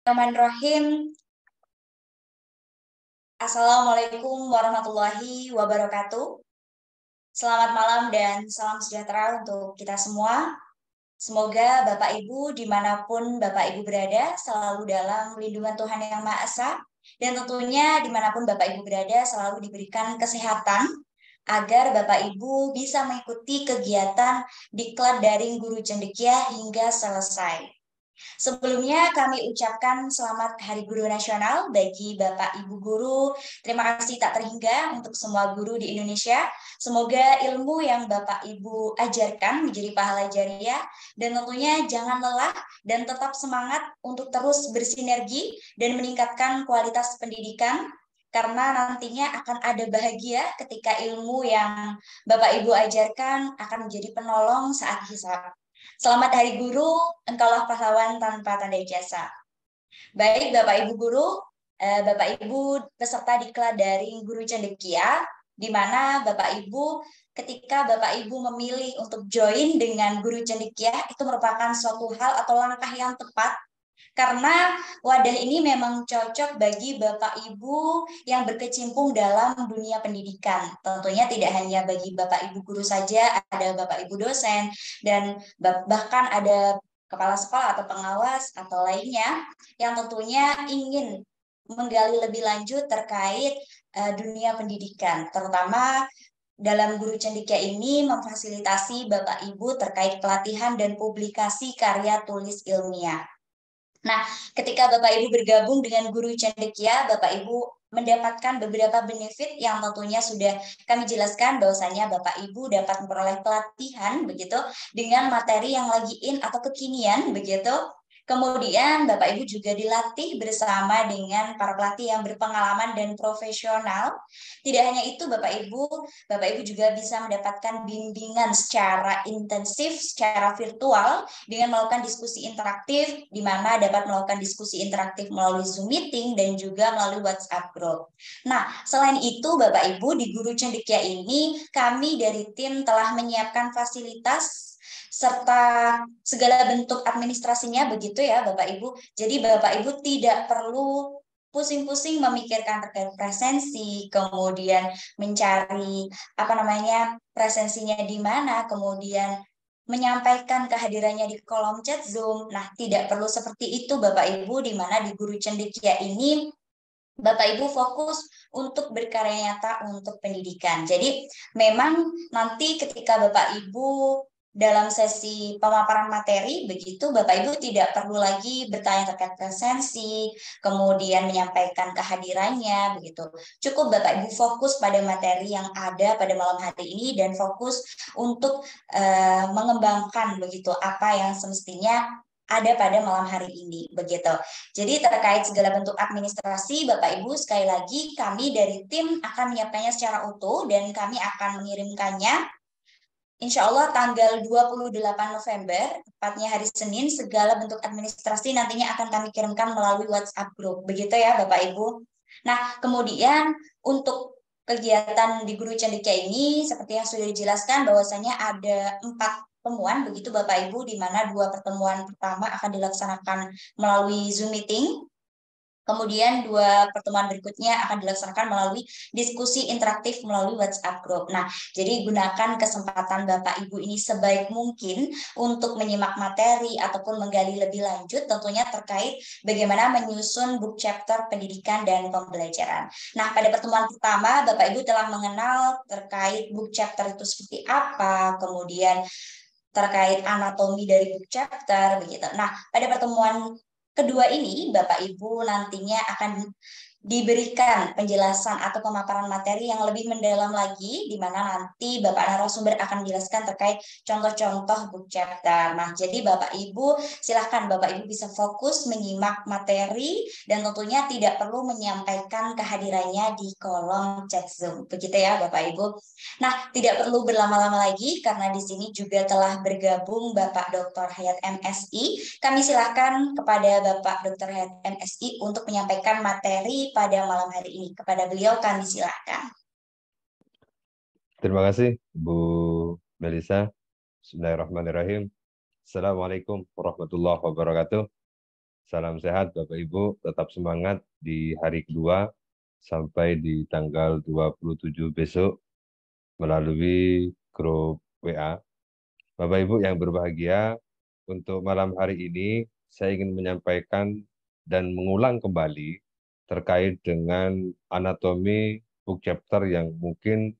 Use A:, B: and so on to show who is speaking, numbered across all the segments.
A: Bismillahirrahmanirrahim. Assalamualaikum warahmatullahi wabarakatuh. Selamat malam dan salam sejahtera untuk kita semua. Semoga Bapak Ibu dimanapun Bapak Ibu berada selalu dalam lindungan Tuhan Yang Maha Esa. Dan tentunya dimanapun Bapak Ibu berada selalu diberikan kesehatan agar Bapak Ibu bisa mengikuti kegiatan diklat daring Guru Cendekia hingga selesai. Sebelumnya kami ucapkan selamat Hari Guru Nasional bagi Bapak Ibu guru. Terima kasih tak terhingga untuk semua guru di Indonesia. Semoga ilmu yang Bapak Ibu ajarkan menjadi pahala jariah dan tentunya jangan lelah dan tetap semangat untuk terus bersinergi dan meningkatkan kualitas pendidikan karena nantinya akan ada bahagia ketika ilmu yang Bapak Ibu ajarkan akan menjadi penolong saat hisab. Selamat Hari Guru, engkaulah pahlawan tanpa tanda jasa. Baik Bapak Ibu guru, Bapak Ibu peserta diklat daring Guru Cendekia, di mana Bapak Ibu ketika Bapak Ibu memilih untuk join dengan Guru Cendekia itu merupakan suatu hal atau langkah yang tepat karena wadah ini memang cocok bagi Bapak Ibu yang berkecimpung dalam dunia pendidikan. Tentunya tidak hanya bagi Bapak Ibu guru saja, ada Bapak Ibu dosen, dan bahkan ada kepala sekolah atau pengawas atau lainnya yang tentunya ingin menggali lebih lanjut terkait dunia pendidikan, terutama dalam Guru Cendekia ini memfasilitasi Bapak Ibu terkait pelatihan dan publikasi karya tulis ilmiah. Nah, ketika Bapak Ibu bergabung dengan Guru Cendekia, Bapak Ibu mendapatkan beberapa benefit yang tentunya sudah kami jelaskan bahwasanya Bapak Ibu dapat memperoleh pelatihan begitu dengan materi yang lagi in atau kekinian begitu. Kemudian Bapak Ibu juga dilatih bersama dengan para pelatih yang berpengalaman dan profesional. Tidak hanya itu Bapak Ibu juga bisa mendapatkan bimbingan secara intensif, secara virtual dengan melakukan diskusi interaktif, di mana dapat melakukan diskusi interaktif melalui Zoom meeting dan juga melalui WhatsApp group. Nah, selain itu Bapak Ibu di Guru Cendekia ini kami dari tim telah menyiapkan fasilitas serta segala bentuk administrasinya begitu ya Bapak Ibu. Jadi Bapak Ibu tidak perlu pusing-pusing memikirkan terkait presensi, kemudian mencari presensinya di mana, kemudian menyampaikan kehadirannya di kolom chat Zoom. Nah, tidak perlu seperti itu Bapak Ibu, di mana di Guru Cendekia ini Bapak Ibu fokus untuk berkarya nyata untuk pendidikan. Jadi memang nanti ketika Bapak Ibu dalam sesi pemaparan materi, begitu Bapak Ibu tidak perlu lagi bertanya terkait presensi, kemudian menyampaikan kehadirannya, begitu. Cukup Bapak Ibu fokus pada materi yang ada pada malam hari ini dan fokus untuk mengembangkan begitu apa yang semestinya ada pada malam hari ini, begitu. Jadi terkait segala bentuk administrasi, Bapak Ibu, sekali lagi kami dari tim akan menyiapkannya secara utuh dan kami akan mengirimkannya Insya Allah tanggal 28 November, tepatnya hari Senin, segala bentuk administrasi nantinya akan kami kirimkan melalui WhatsApp group. Begitu ya Bapak Ibu. Nah, kemudian untuk kegiatan di Guru Cendekia ini, seperti yang sudah dijelaskan bahwasanya ada 4 pertemuan, begitu Bapak Ibu, di mana 2 pertemuan pertama akan dilaksanakan melalui Zoom meeting. Kemudian 2 pertemuan berikutnya akan dilaksanakan melalui diskusi interaktif melalui WhatsApp group. Nah, jadi gunakan kesempatan Bapak Ibu ini sebaik mungkin untuk menyimak materi ataupun menggali lebih lanjut tentunya terkait bagaimana menyusun book chapter pendidikan dan pembelajaran. Nah, pada pertemuan pertama Bapak Ibu telah mengenal terkait book chapter itu seperti apa, kemudian terkait anatomi dari book chapter begitu. Nah, pada pertemuan kedua ini Bapak Ibu nantinya akan diberikan penjelasan atau pemaparan materi yang lebih mendalam lagi di mana nanti Bapak narasumber akan menjelaskan terkait contoh-contoh book chapter. Nah, jadi Bapak Ibu silahkan Bapak Ibu bisa fokus menyimak materi dan tentunya tidak perlu menyampaikan kehadirannya di kolom chat Zoom. Begitu ya Bapak Ibu. Nah, tidak perlu berlama-lama lagi karena di sini juga telah bergabung Bapak Dr. Hayat MSI. Kami silakan kepada Bapak Dr. Hayat MSI untuk menyampaikan materi pada malam hari ini. Kepada beliau kami silakan.
B: Terima kasih, Bu Melisa. Bismillahirrahmanirrahim. Assalamualaikum warahmatullahi wabarakatuh. Salam sehat Bapak Ibu, tetap semangat di hari kedua sampai di tanggal 27 besok melalui grup WA. Bapak Ibu yang berbahagia, untuk malam hari ini saya ingin menyampaikan dan mengulang kembali terkait dengan anatomi book chapter yang mungkin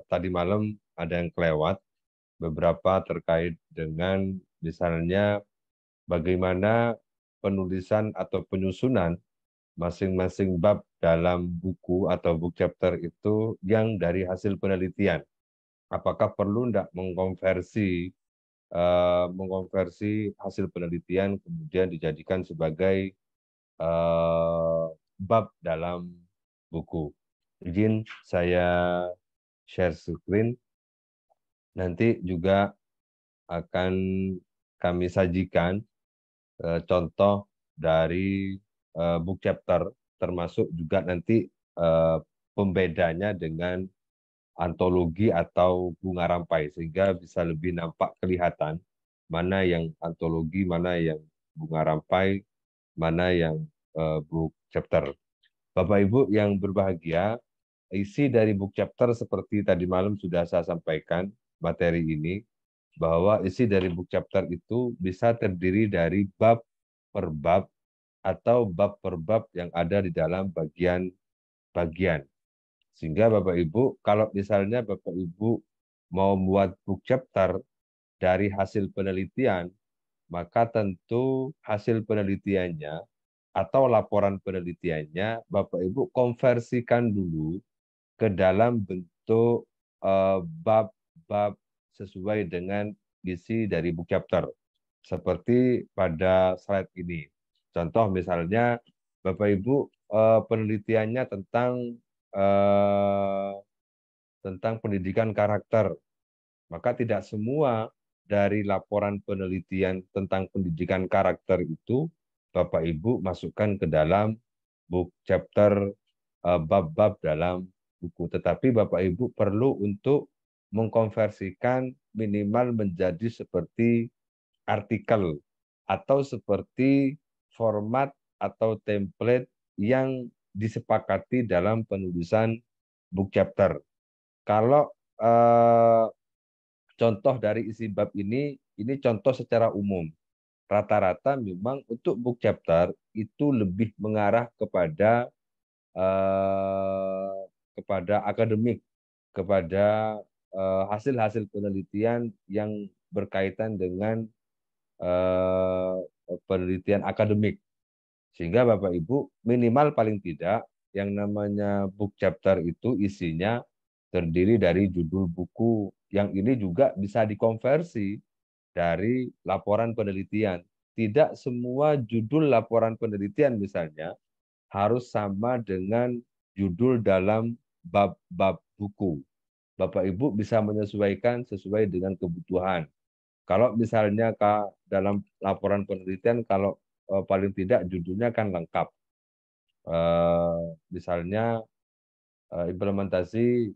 B: tadi malam ada yang kelewat, beberapa terkait dengan misalnya bagaimana penulisan atau penyusunan masing-masing bab dalam buku atau book chapter itu yang dari hasil penelitian. Apakah perlu tidak mengkonversi hasil penelitian kemudian dijadikan sebagai bab dalam buku. Izin saya share screen. Nanti juga akan kami sajikan contoh dari book chapter, termasuk juga nanti pembedanya dengan antologi atau bunga rampai, sehingga bisa lebih nampak kelihatan mana yang antologi, mana yang bunga rampai, mana yang book chapter. Bapak Ibu yang berbahagia, isi dari book chapter seperti tadi malam sudah saya sampaikan materi ini, bahwa isi dari book chapter itu bisa terdiri dari bab per bab atau bab per bab yang ada di dalam bagian-bagian. Sehingga Bapak Ibu, kalau misalnya Bapak Ibu mau membuat book chapter dari hasil penelitian, maka tentu hasil penelitiannya atau laporan penelitiannya Bapak Ibu konversikan dulu ke dalam bentuk bab-bab sesuai dengan isi dari book chapter. Seperti pada slide ini. Contoh misalnya Bapak Ibu penelitiannya tentang pendidikan karakter. Maka tidak semua dari laporan penelitian tentang pendidikan karakter itu Bapak Ibu masukkan ke dalam book chapter bab-bab dalam buku. Tetapi Bapak Ibu perlu untuk mengkonversikan minimal menjadi seperti artikel atau seperti format atau template yang disepakati dalam penulisan book chapter. Kalau contoh dari isi bab ini contoh secara umum. Rata-rata memang untuk book chapter itu lebih mengarah kepada akademik, kepada hasil-hasil penelitian yang berkaitan dengan penelitian akademik. Sehingga Bapak Ibu minimal paling tidak yang namanya book chapter itu isinya terdiri dari judul buku yang ini juga bisa dikonversi dari laporan penelitian. Tidak semua judul laporan penelitian misalnya harus sama dengan judul dalam bab-bab buku. Bapak Ibu bisa menyesuaikan sesuai dengan kebutuhan. Kalau misalnya dalam laporan penelitian, kalau paling tidak judulnya kan lengkap. Misalnya implementasi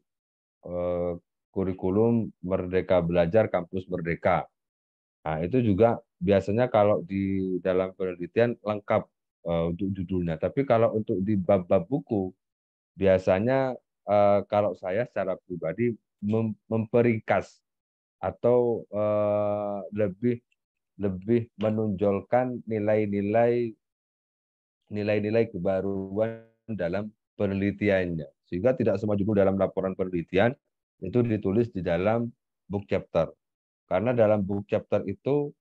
B: kurikulum Merdeka Belajar Kampus Merdeka. Nah, itu juga biasanya kalau di dalam penelitian lengkap untuk judulnya. Tapi kalau untuk di bab-bab buku, biasanya kalau saya secara pribadi memperingkas atau lebih menonjolkan nilai-nilai kebaruan dalam penelitiannya. Sehingga tidak semua judul dalam laporan penelitian itu ditulis di dalam book chapter. Karena dalam book chapter itu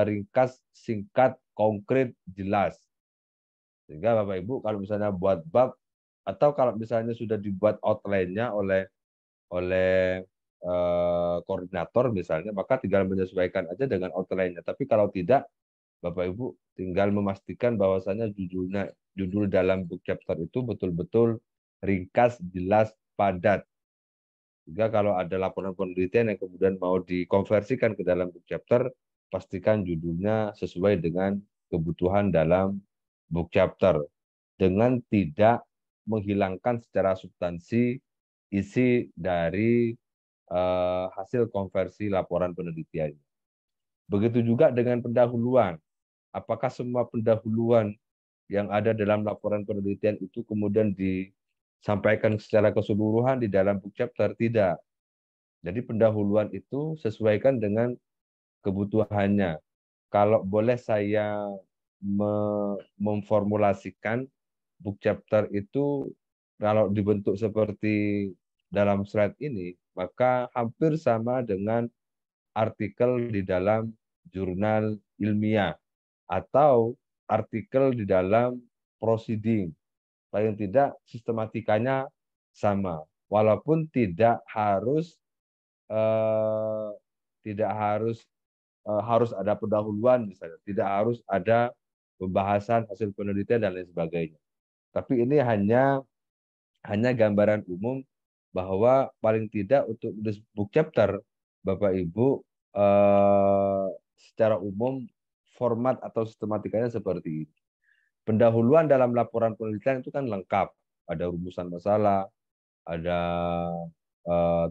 B: ringkas, singkat, konkret, jelas. Sehingga Bapak Ibu kalau misalnya buat bab atau kalau misalnya sudah dibuat outline-nya oleh koordinator misalnya, maka tinggal menyesuaikan aja dengan outline-nya. Tapi kalau tidak, Bapak Ibu tinggal memastikan bahwasanya judul dalam book chapter itu betul-betul ringkas, jelas, padat. Juga kalau ada laporan penelitian yang kemudian mau dikonversikan ke dalam book chapter, pastikan judulnya sesuai dengan kebutuhan dalam book chapter dengan tidak menghilangkan secara substansi isi dari hasil konversi laporan penelitian. Begitu juga dengan pendahuluan. apakah semua pendahuluan yang ada dalam laporan penelitian itu kemudian disampaikan secara keseluruhan di dalam book chapter? Tidak. Jadi pendahuluan itu sesuaikan dengan kebutuhannya. Kalau boleh saya memformulasikan, book chapter itu kalau dibentuk seperti dalam slide ini, maka hampir sama dengan artikel di dalam jurnal ilmiah atau artikel di dalam proceeding. Paling tidak sistematikanya sama, walaupun eh, tidak harus harus ada pendahuluan misalnya, tidak harus ada pembahasan hasil penelitian dan lain sebagainya. Tapi ini hanya gambaran umum bahwa paling tidak untuk book chapter, Bapak Ibu, secara umum format atau sistematikanya seperti ini. Pendahuluan dalam laporan penelitian itu kan lengkap, ada rumusan masalah, ada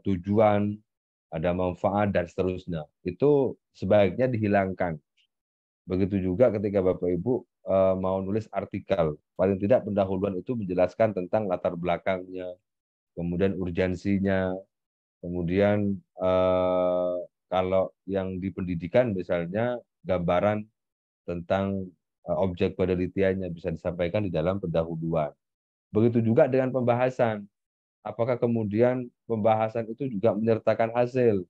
B: tujuan, ada manfaat dan seterusnya. Itu sebaiknya dihilangkan. Begitu juga ketika Bapak Ibu mau nulis artikel, paling tidak pendahuluan itu menjelaskan tentang latar belakangnya, kemudian urgensinya, kemudian kalau yang di pendidikan misalnya gambaran tentang objek penelitiannya bisa disampaikan di dalam pendahuluan. Begitu juga dengan pembahasan. Apakah kemudian pembahasan itu juga menyertakan hasil?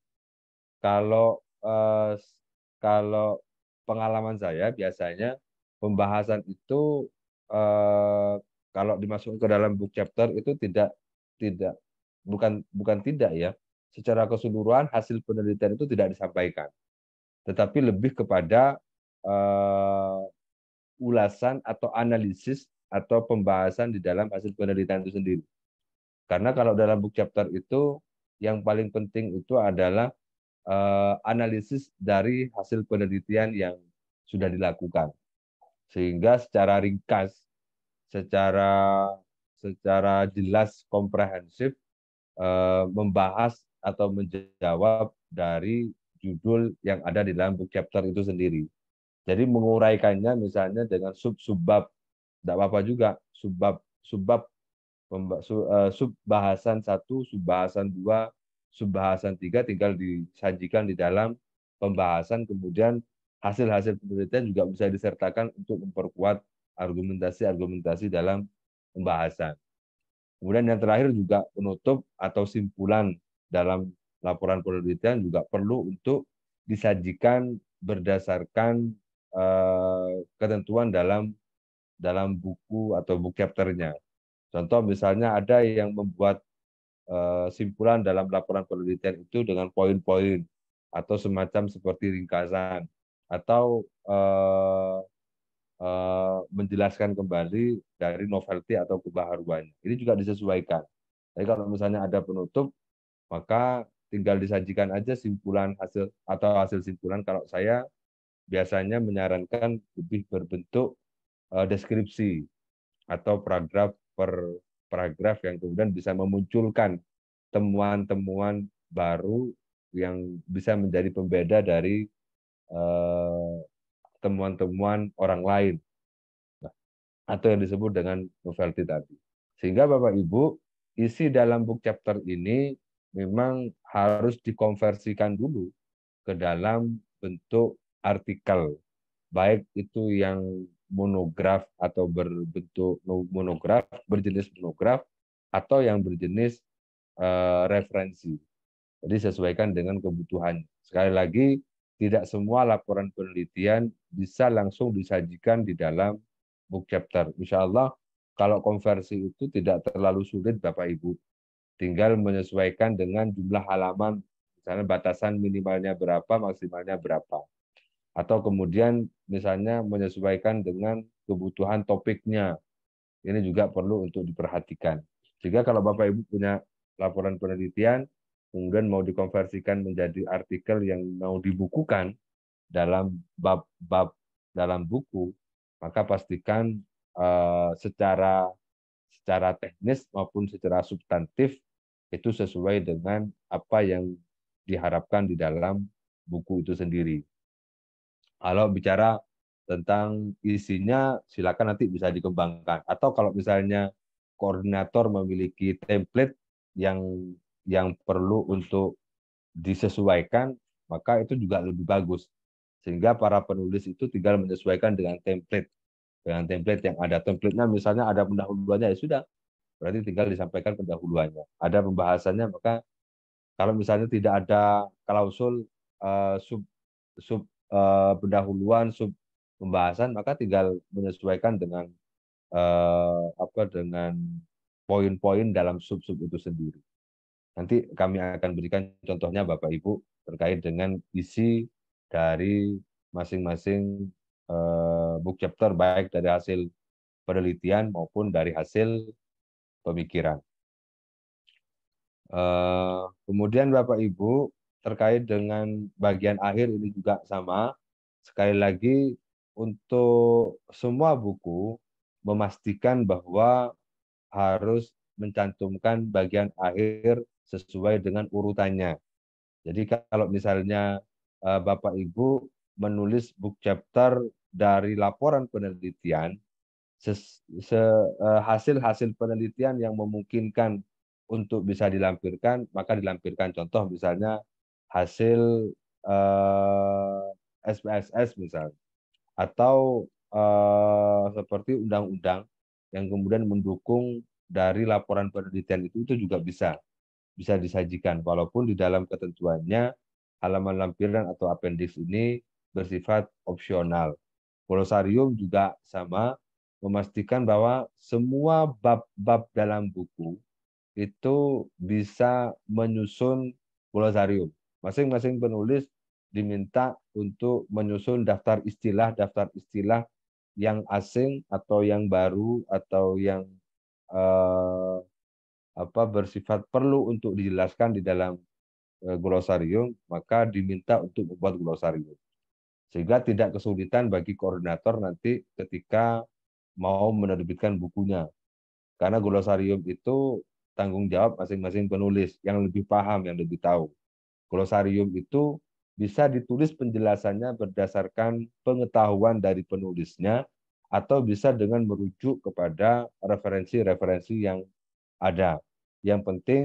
B: Kalau kalau pengalaman saya biasanya pembahasan itu kalau dimasukkan ke dalam book chapter itu tidak bukan tidak ya. Secara keseluruhan hasil penelitian itu tidak disampaikan, tetapi lebih kepada ulasan atau analisis atau pembahasan di dalam hasil penelitian itu sendiri. Karena kalau dalam book chapter itu yang paling penting itu adalah analisis dari hasil penelitian yang sudah dilakukan. Sehingga secara ringkas, secara secara jelas, komprehensif membahas atau menjawab dari judul yang ada di dalam book chapter itu sendiri. Jadi menguraikannya misalnya dengan sub-subbab, tidak apa-apa juga, subbab sub bahasan 1, sub bahasan 2, sub bahasan 3 tinggal disajikan di dalam pembahasan, kemudian hasil-hasil penelitian juga bisa disertakan untuk memperkuat argumentasi-argumentasi dalam pembahasan. Kemudian yang terakhir juga penutup atau simpulan dalam laporan penelitian juga perlu untuk disajikan berdasarkan ketentuan dalam buku atau book chapternya. Contoh misalnya ada yang membuat simpulan dalam laporan penelitian itu dengan poin-poin atau semacam seperti ringkasan atau menjelaskan kembali dari novelty atau kebaharuannya. Ini juga disesuaikan. Jadi kalau misalnya ada penutup, maka tinggal disajikan aja simpulan hasil atau hasil simpulan. Kalau saya biasanya menyarankan lebih berbentuk deskripsi atau paragraf per paragraf yang kemudian bisa memunculkan temuan-temuan baru yang bisa menjadi pembeda dari temuan-temuan orang lain atau yang disebut dengan novelty tadi. Sehingga Bapak Ibu, isi dalam book chapter ini memang harus dikonversikan dulu ke dalam bentuk artikel, baik itu yang monograf atau berbentuk monograf, berjenis monograf, atau yang berjenis referensi. Jadi sesuaikan dengan kebutuhan. Sekali lagi, tidak semua laporan penelitian bisa langsung disajikan di dalam book chapter. Insya Allah, kalau konversi itu tidak terlalu sulit Bapak Ibu. Tinggal menyesuaikan dengan jumlah halaman, misalnya batasan minimalnya berapa, maksimalnya berapa. Atau kemudian misalnya menyesuaikan dengan kebutuhan topiknya. Ini juga perlu untuk diperhatikan. Sehingga kalau Bapak Ibu punya laporan penelitian, kemudian mau dikonversikan menjadi artikel yang mau dibukukan dalam bab-bab dalam buku, maka pastikan secara teknis maupun secara substantif itu sesuai dengan apa yang diharapkan di dalam buku itu sendiri. Kalau bicara tentang isinya silakan nanti bisa dikembangkan. Atau kalau misalnya koordinator memiliki template yang perlu untuk disesuaikan, maka itu juga lebih bagus. Sehingga para penulis itu tinggal menyesuaikan dengan template. Dengan template yang ada. Template-nya misalnya ada pendahuluannya, ya sudah. Berarti tinggal disampaikan pendahuluannya. Ada pembahasannya, maka kalau misalnya tidak ada klausul sub sub pendahuluan, sub pembahasan, maka tinggal menyesuaikan dengan dengan poin-poin dalam sub-sub itu sendiri. Nanti kami akan berikan contohnya Bapak Ibu terkait dengan isi dari masing-masing book chapter, baik dari hasil penelitian maupun dari hasil pemikiran. Kemudian Bapak Ibu terkait dengan bagian akhir ini juga sama. Sekali lagi untuk semua buku memastikan bahwa harus mencantumkan bagian akhir sesuai dengan urutannya. Jadi kalau misalnya Bapak Ibu menulis book chapter dari laporan penelitian, hasil-hasil penelitian yang memungkinkan untuk bisa dilampirkan, maka dilampirkan. Contoh misalnya hasil SPSS misalnya, atau seperti undang-undang yang kemudian mendukung dari laporan penelitian itu juga bisa disajikan, walaupun di dalam ketentuannya halaman lampiran atau appendix ini bersifat opsional. Glosarium juga sama, memastikan bahwa semua bab-bab dalam buku itu bisa menyusun glosarium. Masing-masing penulis diminta untuk menyusun daftar istilah yang asing atau yang baru atau yang eh, bersifat perlu untuk dijelaskan di dalam glosarium, maka diminta untuk membuat glosarium. Sehingga tidak kesulitan bagi koordinator nanti ketika mau menerbitkan bukunya. Karena glosarium itu tanggung jawab masing-masing penulis yang lebih paham, yang lebih tahu. Glosarium itu bisa ditulis penjelasannya berdasarkan pengetahuan dari penulisnya atau bisa dengan merujuk kepada referensi-referensi yang ada. Yang penting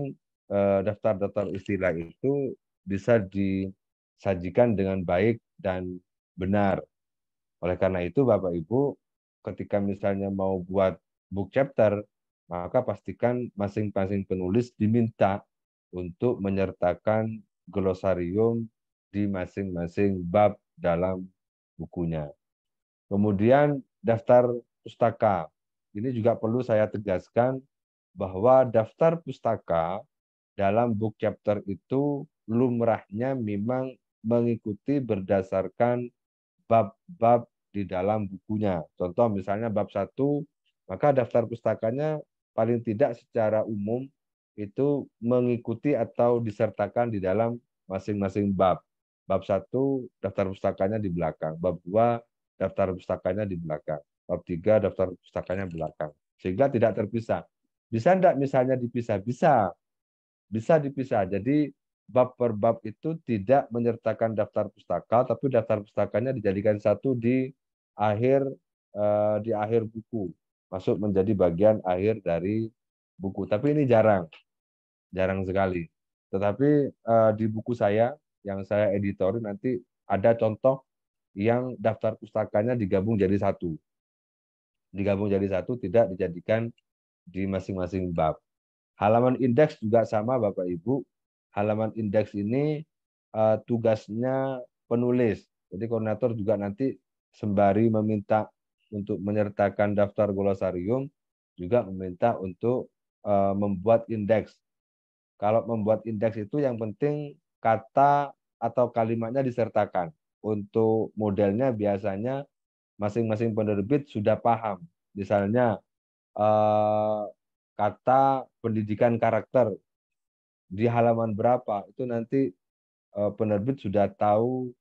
B: daftar-daftar istilah itu bisa disajikan dengan baik dan benar. Oleh karena itu, Bapak Ibu, ketika misalnya mau buat book chapter, maka pastikan masing-masing penulis diminta untuk menyertakan glosarium di masing-masing bab dalam bukunya. Kemudian daftar pustaka. Ini juga perlu saya tegaskan bahwa daftar pustaka dalam book chapter itu lumrahnya memang mengikuti berdasarkan bab-bab di dalam bukunya. Contoh misalnya bab 1, maka daftar pustakanya paling tidak secara umum itu mengikuti atau disertakan di dalam masing-masing bab. Bab 1 daftar pustakanya di belakang, bab 2 daftar pustakanya di belakang, bab 3 daftar pustakanya di belakang. Sehingga tidak terpisah. Bisa enggak misalnya dipisah? Bisa dipisah. Jadi bab per bab itu tidak menyertakan daftar pustaka, tapi daftar pustakanya dijadikan satu di akhir buku, masuk menjadi bagian akhir dari buku. Tapi ini jarang sekali. Tetapi di buku saya yang saya editori nanti ada contoh yang daftar pustakanya digabung jadi satu. Digabung jadi satu, tidak dijadikan di masing-masing bab. Halaman indeks juga sama Bapak Ibu. Halaman indeks ini tugasnya penulis. Jadi koordinator juga nanti sembari meminta untuk menyertakan daftar glosarium, juga meminta untuk membuat indeks. Kalau membuat indeks itu yang penting kata atau kalimatnya disertakan. Untuk modelnya biasanya masing-masing penerbit sudah paham. Misalnya kata pendidikan karakter di halaman berapa, itu nanti penerbit sudah tahu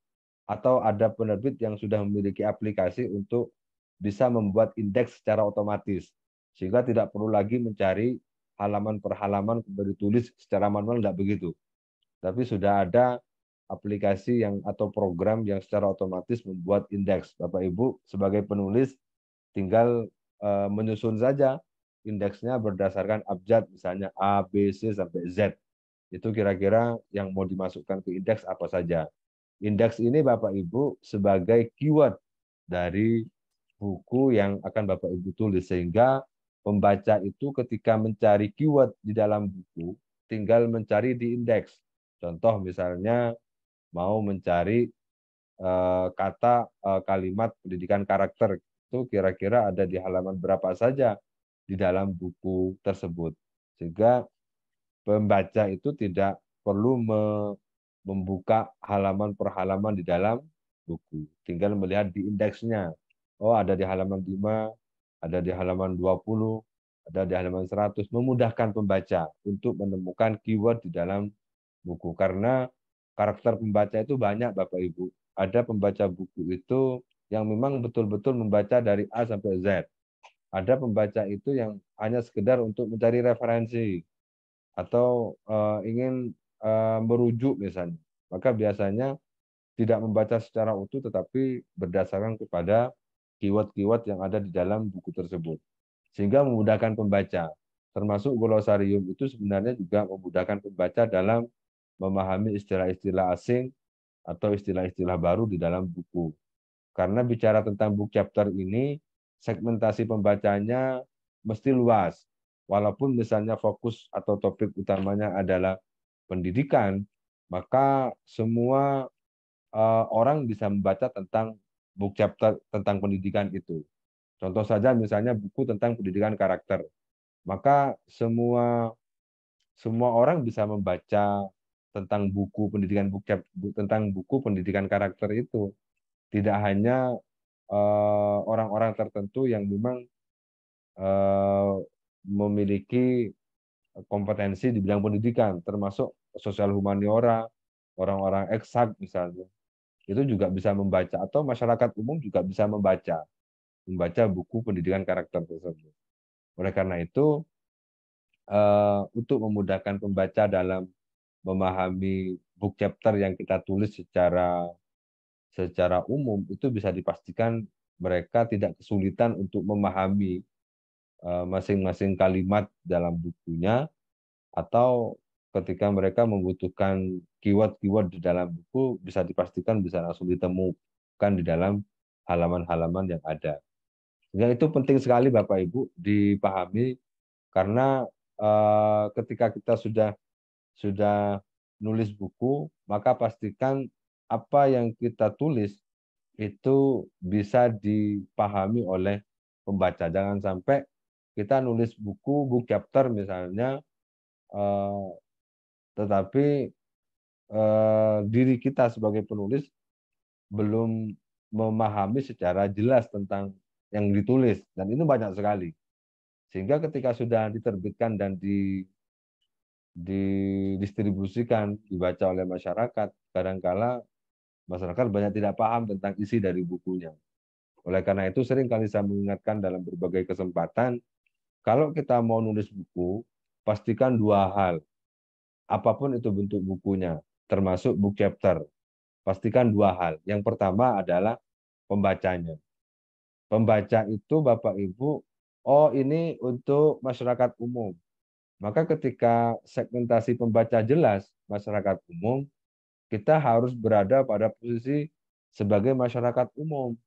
B: atau ada penerbit yang sudah memiliki aplikasi untuk bisa membuat indeks secara otomatis. Sehingga tidak perlu lagi mencari halaman per halaman ditulis secara manual, tidak begitu. Tapi sudah ada aplikasi yang atau program yang secara otomatis membuat indeks. Bapak Ibu sebagai penulis tinggal menyusun saja indeksnya berdasarkan abjad, misalnya A, B, C sampai Z. Itu kira-kira yang mau dimasukkan ke indeks apa saja. Indeks ini Bapak Ibu sebagai keyword dari buku yang akan Bapak Ibu tulis, sehingga pembaca itu ketika mencari keyword di dalam buku tinggal mencari di indeks. Contoh misalnya mau mencari kata kalimat pendidikan karakter, itu kira-kira ada di halaman berapa saja di dalam buku tersebut. Sehingga pembaca itu tidak perlu membuka halaman per halaman di dalam buku. Tinggal melihat di indeksnya. Oh, ada di halaman 5, ada di halaman 20, ada di halaman 100. Memudahkan pembaca untuk menemukan keyword di dalam buku. Karena karakter pembaca itu banyak, Bapak Ibu. Ada pembaca buku itu yang memang betul-betul membaca dari A sampai Z. Ada pembaca itu yang hanya sekedar untuk mencari referensi atau ingin merujuk misalnya. Maka biasanya tidak membaca secara utuh tetapi berdasarkan kepada keyword-keyword yang ada di dalam buku tersebut. Sehingga memudahkan pembaca. Termasuk glosarium itu sebenarnya juga memudahkan pembaca dalam memahami istilah-istilah asing atau istilah-istilah baru di dalam buku. Karena bicara tentang book chapter ini, segmentasi pembacanya mesti luas. Walaupun misalnya fokus atau topik utamanya adalah pendidikan, maka semua orang bisa membaca tentang book chapter tentang pendidikan itu. Contoh saja misalnya buku tentang pendidikan karakter. Maka semua orang bisa membaca tentang buku pendidikan tentang buku pendidikan karakter itu. Tidak hanya orang-orang tertentu yang memang memiliki kompetensi di bidang pendidikan, termasuk sosial humaniora, orang-orang eksak misalnya. Itu juga bisa membaca, atau masyarakat umum juga bisa membaca buku pendidikan karakter tersebut. Oleh karena itu, untuk memudahkan pembaca dalam memahami book chapter yang kita tulis secara umum, itu bisa dipastikan mereka tidak kesulitan untuk memahami masing-masing kalimat dalam bukunya, atau ketika mereka membutuhkan keyword-keyword di dalam buku, bisa dipastikan bisa langsung ditemukan di dalam halaman-halaman yang ada. Sehingga itu penting sekali Bapak Ibu dipahami, karena ketika kita sudah nulis buku, maka pastikan apa yang kita tulis itu bisa dipahami oleh pembaca. Jangan sampai kita nulis buku, book chapter misalnya, tetapi diri kita sebagai penulis belum memahami secara jelas tentang yang ditulis, dan itu banyak sekali. Sehingga ketika sudah diterbitkan dan didistribusikan, dibaca oleh masyarakat, kadangkala masyarakat banyak tidak paham tentang isi dari bukunya. Oleh karena itu sering kali saya mengingatkan dalam berbagai kesempatan, kalau kita mau nulis buku, pastikan dua hal. Apapun itu bentuk bukunya, termasuk book chapter. Pastikan dua hal. Yang pertama adalah pembacanya. Pembaca itu Bapak Ibu, oh ini untuk masyarakat umum. Maka ketika segmentasi pembaca jelas, masyarakat umum, kita harus berada pada posisi sebagai masyarakat umum.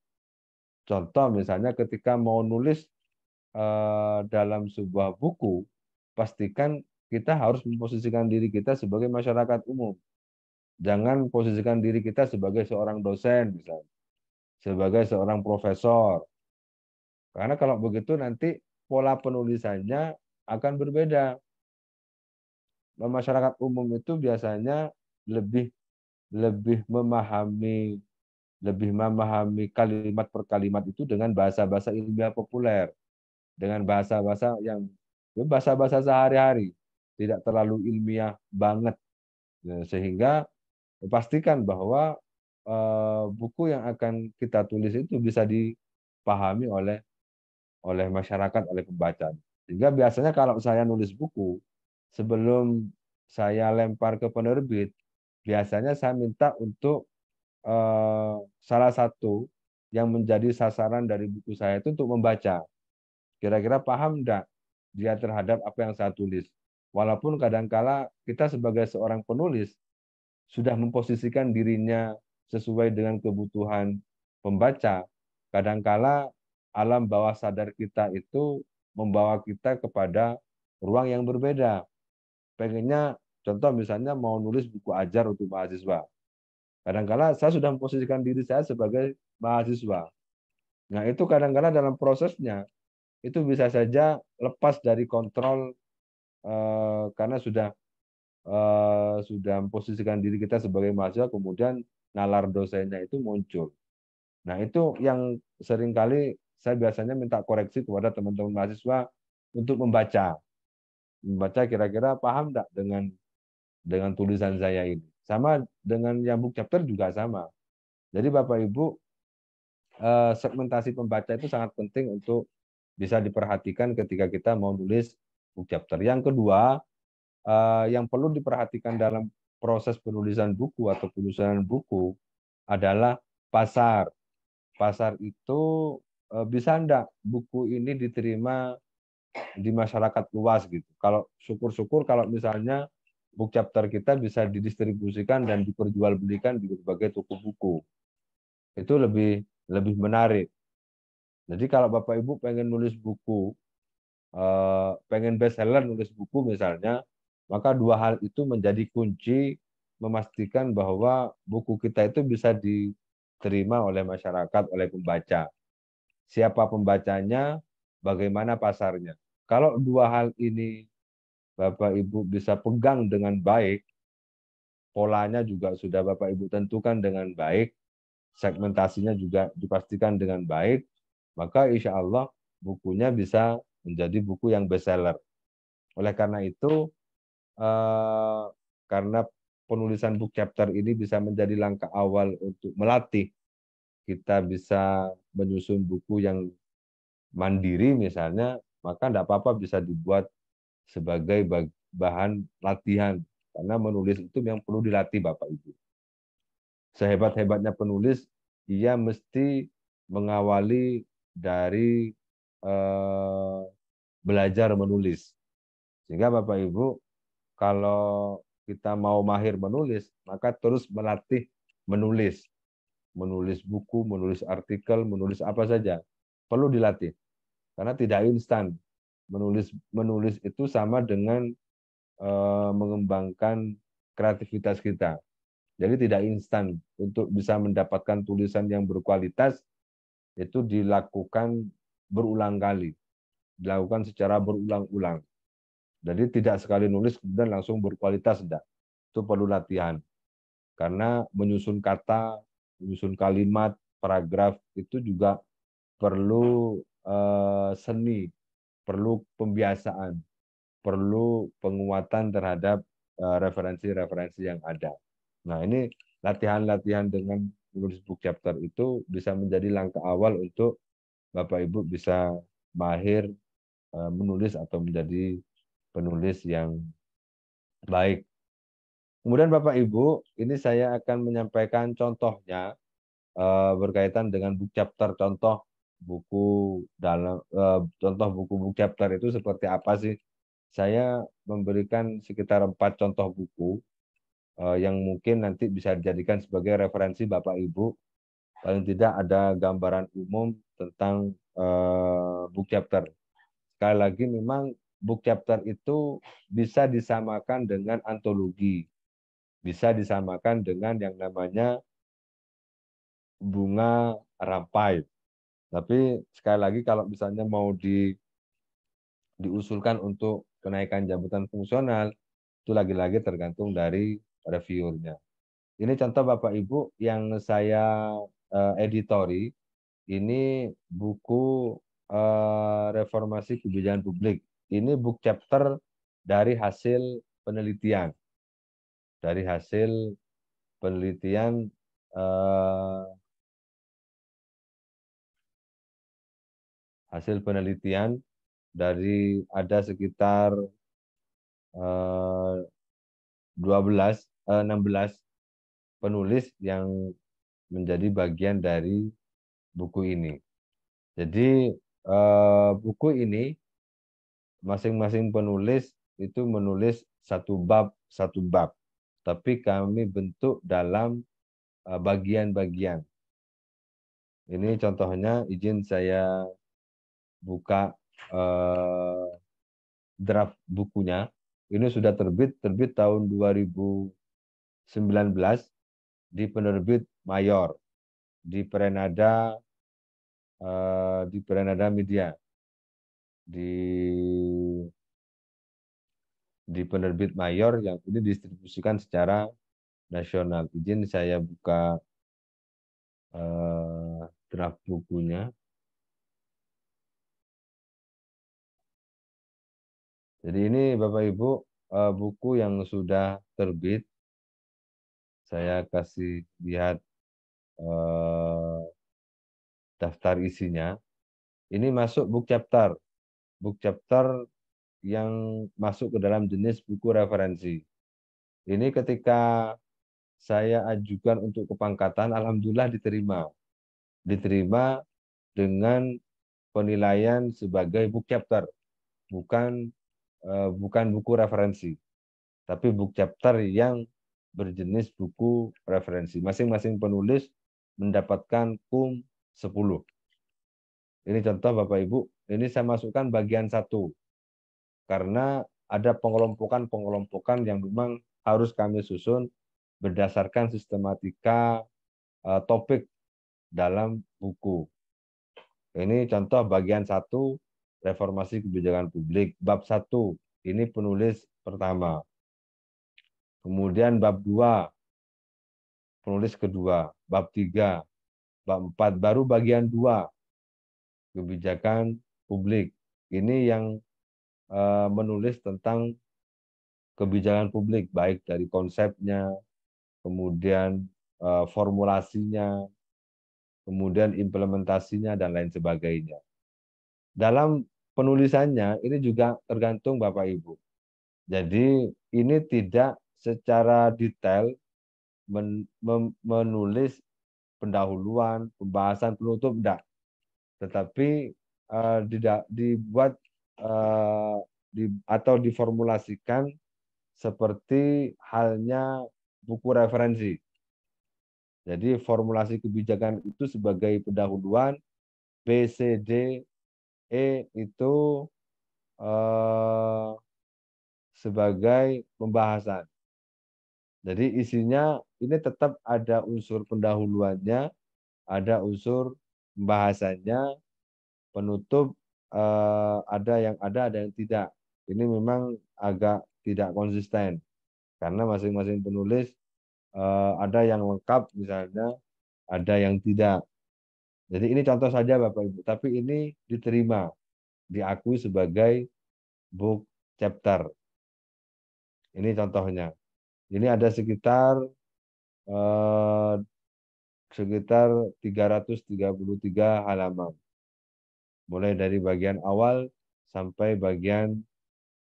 B: Contoh misalnya ketika mau nulis dalam sebuah buku, pastikan kita harus memposisikan diri kita sebagai masyarakat umum. Jangan posisikan diri kita sebagai seorang dosen, misalnya, sebagai seorang profesor. Karena kalau begitu nanti pola penulisannya akan berbeda. Masyarakat umum itu biasanya lebih lebih memahami kalimat per kalimat itu dengan bahasa-bahasa ilmiah populer, dengan bahasa-bahasa yang bahasa-bahasa sehari-hari, tidak terlalu ilmiah banget. Nah, sehingga pastikan bahwa buku yang akan kita tulis itu bisa dipahami oleh masyarakat, oleh pembaca. Sehingga biasanya kalau saya nulis buku, sebelum saya lempar ke penerbit, biasanya saya minta untuk salah satu yang menjadi sasaran dari buku saya itu untuk membaca. Kira-kira paham enggak dia terhadap apa yang saya tulis. Walaupun kadangkala kita sebagai seorang penulis sudah memposisikan dirinya sesuai dengan kebutuhan pembaca, kadangkala alam bawah sadar kita itu membawa kita kepada ruang yang berbeda. Pengennya, contoh misalnya mau nulis buku ajar untuk mahasiswa. Kadangkala saya sudah memposisikan diri saya sebagai mahasiswa. Nah, itu kadangkala dalam prosesnya itu bisa saja lepas dari kontrol karena sudah memposisikan diri kita sebagai mahasiswa, kemudian nalar dosennya itu muncul. Nah, itu yang seringkali saya biasanya minta koreksi kepada teman-teman mahasiswa untuk membaca. Membaca kira-kira paham enggak dengan tulisan saya ini. Sama dengan yang book chapter juga sama. Jadi Bapak Ibu, segmentasi pembaca itu sangat penting untuk bisa diperhatikan ketika kita mau nulis book chapter. Yang kedua, yang perlu diperhatikan dalam proses penulisan buku atau penulisan buku adalah pasar. Pasar itu bisa enggak buku ini diterima di masyarakat luas gitu. Kalau syukur-syukur kalau misalnya book chapter kita bisa didistribusikan dan diperjualbelikan di berbagai toko buku. Itu lebih lebih menarik. Jadi kalau Bapak Ibu pengen nulis buku, pengen bestseller nulis buku misalnya, maka dua hal itu menjadi kunci memastikan bahwa buku kita itu bisa diterima oleh masyarakat, oleh pembaca. Siapa pembacanya, bagaimana pasarnya. Kalau dua hal ini Bapak Ibu bisa pegang dengan baik, polanya juga sudah Bapak Ibu tentukan dengan baik, segmentasinya juga dipastikan dengan baik, maka insya Allah bukunya bisa menjadi buku yang bestseller. Oleh karena itu, karena penulisan book chapter ini bisa menjadi langkah awal untuk melatih kita bisa menyusun buku yang mandiri misalnya, maka tidak apa-apa bisa dibuat sebagai bahan latihan. Karena menulis itu yang perlu dilatih Bapak Ibu. Sehebat-hebatnya penulis, ia mesti mengawali dari belajar menulis. Sehingga Bapak Ibu, kalau kita mau mahir menulis, maka terus melatih menulis. Menulis buku, menulis artikel, menulis apa saja. Perlu dilatih. Karena tidak instan. Menulis itu sama dengan mengembangkan kreativitas kita. Jadi tidak instan. Untuk bisa mendapatkan tulisan yang berkualitas, itu dilakukan berulang kali. Dilakukan secara berulang-ulang. Jadi tidak sekali nulis kemudian langsung berkualitas, tidak. Itu perlu latihan. Karena menyusun kata, menyusun kalimat, paragraf itu juga perlu seni, perlu pembiasaan, perlu penguatan terhadap referensi-referensi yang ada. Nah, ini latihan-latihan dengan menulis book chapter itu bisa menjadi langkah awal untuk Bapak Ibu bisa mahir menulis atau menjadi penulis yang baik. Kemudian Bapak Ibu, ini saya akan menyampaikan contohnya berkaitan dengan book chapter, contoh buku book chapter itu seperti apa sih? Saya memberikan sekitar 4 contoh buku yang mungkin nanti bisa dijadikan sebagai referensi Bapak Ibu. Paling tidak ada gambaran umum tentang book chapter. Sekali lagi memang book chapter itu bisa disamakan dengan antologi. Bisa disamakan dengan yang namanya bunga rampai. Tapi sekali lagi kalau misalnya mau diusulkan untuk kenaikan jabatan fungsional, itu lagi-lagi tergantung dari reviewernya. Ini contoh Bapak Ibu yang saya editori, ini buku Reformasi Kebijakan Publik. Ini book chapter dari hasil penelitian. Dari hasil penelitian dari ada sekitar 16 penulis yang menjadi bagian dari buku ini. Jadi buku ini masing-masing penulis itu menulis satu bab, tapi kami bentuk dalam bagian-bagian. Ini contohnya, izin saya buka draft bukunya. Ini sudah terbit tahun 2019 di penerbit Mayor di Perenada Media di penerbit Mayor yang ini didistribusikan secara nasional. Izin saya buka draft bukunya. Jadi ini Bapak Ibu buku yang sudah terbit. Saya kasih lihat daftar isinya. Ini masuk book chapter. Book chapter yang masuk ke dalam jenis buku referensi. Ini ketika saya ajukan untuk kepangkatan, alhamdulillah diterima. Diterima dengan penilaian sebagai book chapter, bukan buku referensi, tapi book chapter yang berjenis buku referensi. Masing-masing penulis mendapatkan KUM 10. Ini contoh Bapak Ibu, ini saya masukkan bagian 1. Karena ada pengelompokan yang memang harus kami susun berdasarkan sistematika topik dalam buku. Ini contoh bagian 1, reformasi kebijakan publik. Bab 1, ini penulis pertama. Kemudian bab 2, penulis kedua. Bab 3, bab 4, baru bagian 2, kebijakan publik. Ini yang menulis tentang kebijakan publik, baik dari konsepnya, kemudian formulasinya, kemudian implementasinya, dan lain sebagainya. Dalam penulisannya, ini juga tergantung Bapak Ibu. Jadi ini tidak secara detail menulis pendahuluan, pembahasan, penutup, tidak. Tetapi dibuat atau diformulasikan seperti halnya buku referensi. Jadi formulasi kebijakan itu sebagai pendahuluan, B, C, D, E itu sebagai pembahasan. Jadi isinya ini tetap ada unsur pendahuluannya, ada unsur pembahasannya, penutup ada yang tidak. Ini memang agak tidak konsisten karena masing-masing penulis ada yang lengkap misalnya, ada yang tidak. Jadi ini contoh saja Bapak Ibu, tapi ini diterima, diakui sebagai book chapter. Ini contohnya. Ini ada sekitar 333 halaman. Mulai dari bagian awal sampai bagian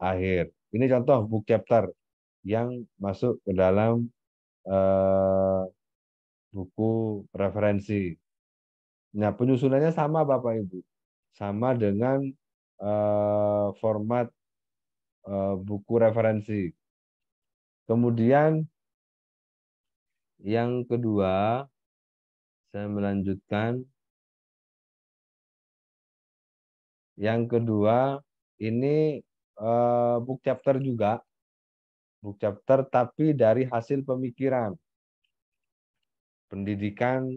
B: akhir. Ini contoh book chapter yang masuk ke dalam buku referensi. Nah, penyusunannya sama Bapak Ibu. Sama dengan format buku referensi. Kemudian yang kedua, saya melanjutkan. Yang kedua, ini book chapter juga. Book chapter tapi dari hasil pemikiran. Pendidikan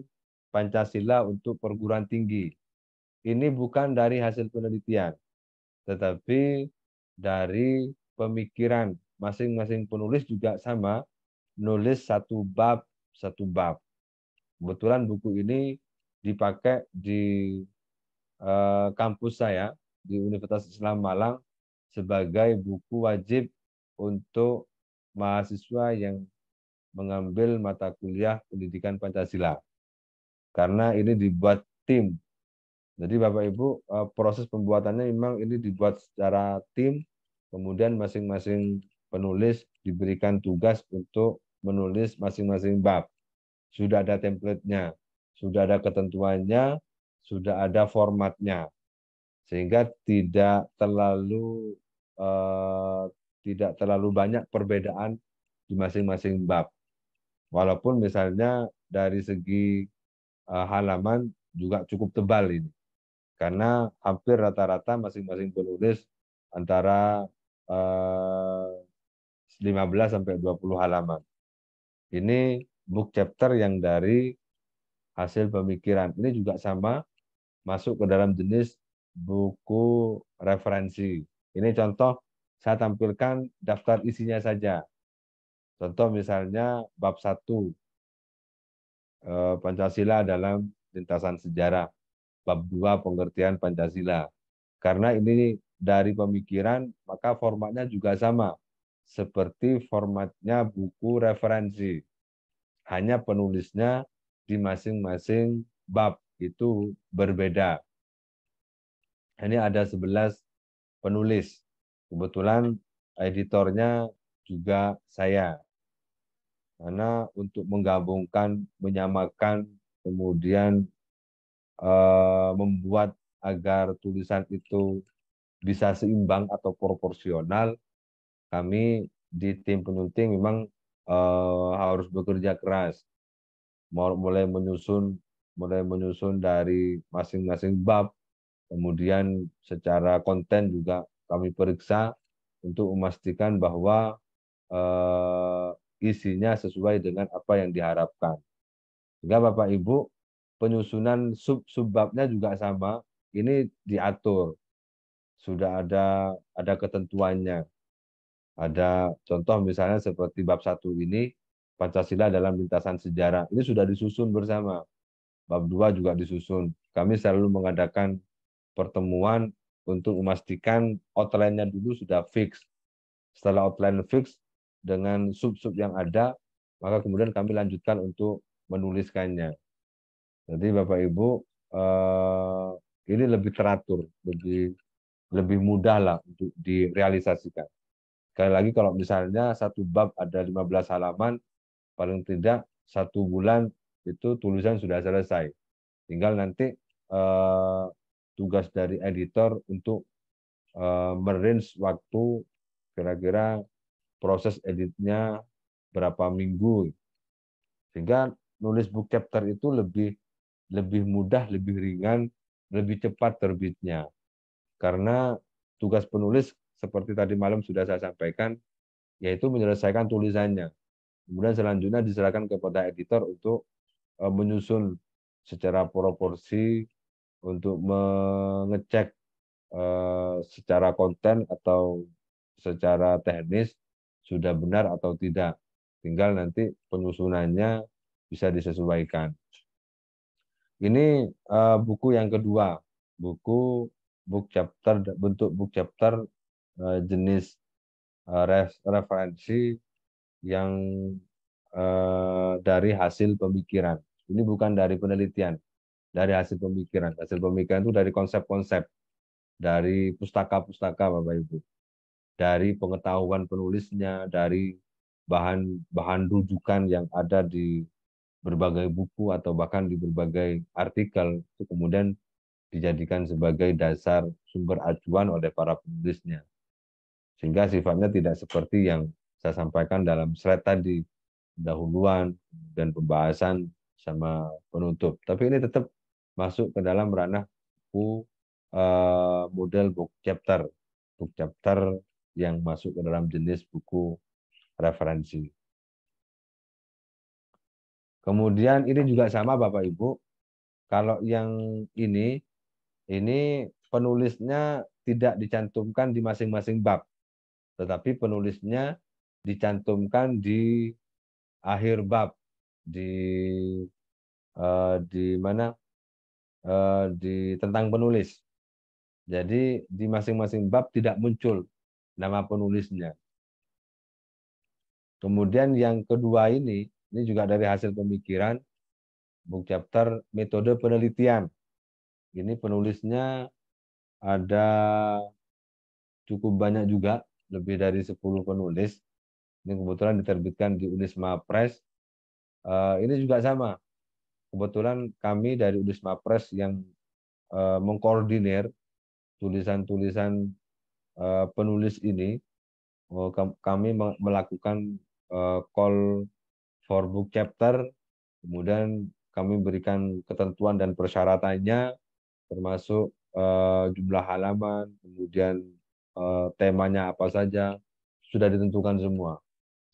B: Pancasila untuk perguruan tinggi. Ini bukan dari hasil penelitian, tetapi dari pemikiran. Masing-masing penulis juga sama, nulis satu bab. Kebetulan buku ini dipakai di kampus saya, di Universitas Islam Malang, sebagai buku wajib untuk mahasiswa yang mengambil mata kuliah pendidikan Pancasila. Karena ini dibuat tim. Jadi Bapak Ibu, proses pembuatannya memang ini dibuat secara tim, kemudian masing-masing penulis diberikan tugas untuk menulis masing-masing bab. sudah ada template-nya, sudah ada ketentuannya, sudah ada formatnya, sehingga eh, tidak terlalu banyak perbedaan di masing-masing bab. Walaupun misalnya dari segi halaman juga cukup tebal ini, karena hampir rata-rata masing-masing penulis antara 15 sampai 20 halaman. Ini book chapter yang dari hasil pemikiran. Ini juga sama, masuk ke dalam jenis buku referensi. Ini contoh, saya tampilkan daftar isinya saja. Contoh misalnya bab 1, Pancasila dalam lintasan sejarah. Bab 2, pengertian Pancasila. Karena ini dari pemikiran, maka formatnya juga sama. Seperti formatnya buku referensi. Hanya penulisnya di masing-masing bab itu berbeda. Ini ada 11 penulis. Kebetulan editornya juga saya. Karena untuk menggabungkan, menyamakan, kemudian membuat agar tulisan itu bisa seimbang atau proporsional, kami di tim penyunting memang harus bekerja keras, mulai menyusun dari masing-masing bab, kemudian secara konten juga kami periksa untuk memastikan bahwa isinya sesuai dengan apa yang diharapkan. Sehingga Bapak Ibu, penyusunan sub-subbabnya juga sama, ini diatur, sudah ada ketentuannya. Ada contoh misalnya seperti bab 1 ini, Pancasila dalam lintasan sejarah. Ini sudah disusun bersama. Bab 2 juga disusun. Kami selalu mengadakan pertemuan untuk memastikan outline-nya dulu sudah fix. Setelah outline fix dengan sub-sub yang ada, maka kemudian kami lanjutkan untuk menuliskannya. Jadi Bapak Ibu, ini lebih teratur, lebih mudah lah untuk direalisasikan. Sekali lagi kalau misalnya satu bab ada 15 halaman, paling tidak 1 bulan itu tulisan sudah selesai. Tinggal nanti tugas dari editor untuk merange waktu, kira-kira proses editnya berapa minggu. Sehingga nulis book chapter itu lebih mudah, lebih ringan, lebih cepat terbitnya. Karena tugas penulis seperti tadi malam sudah saya sampaikan, yaitu menyelesaikan tulisannya. Kemudian selanjutnya diserahkan kepada editor untuk menyusun secara proporsi, untuk mengecek secara konten atau secara teknis sudah benar atau tidak. Tinggal nanti penyusunannya bisa disesuaikan. Ini buku yang kedua, book chapter, bentuk book chapter jenis referensi yang dari hasil pemikiran. Ini bukan dari penelitian, dari hasil pemikiran. Hasil pemikiran itu dari konsep-konsep, dari pustaka-pustaka Bapak Ibu, dari pengetahuan penulisnya, dari bahan rujukan yang ada di berbagai buku atau bahkan di berbagai artikel, itu kemudian dijadikan sebagai dasar sumber acuan oleh para penulisnya. Sehingga sifatnya tidak seperti yang saya sampaikan dalam slide tadi, pendahuluan dan pembahasan sama penutup. Tapi ini tetap masuk ke dalam ranah buku model book chapter yang masuk ke dalam jenis buku referensi. Kemudian ini juga sama Bapak Ibu, kalau yang ini penulisnya tidak dicantumkan di masing-masing bab, tetapi penulisnya dicantumkan di akhir bab, di mana di tentang penulis. Jadi di masing-masing bab tidak muncul nama penulisnya. Kemudian yang kedua ini juga dari hasil pemikiran, book chapter metode penelitian. Ini penulisnya ada cukup banyak juga, lebih dari 10 penulis. Ini kebetulan diterbitkan di Unisma Press. Ini juga sama. Kebetulan kami dari Udisma Press yang mengkoordinir tulisan-tulisan penulis ini, kami melakukan call for book chapter, kemudian kami berikan ketentuan dan persyaratannya, termasuk jumlah halaman, kemudian temanya apa saja, sudah ditentukan semua.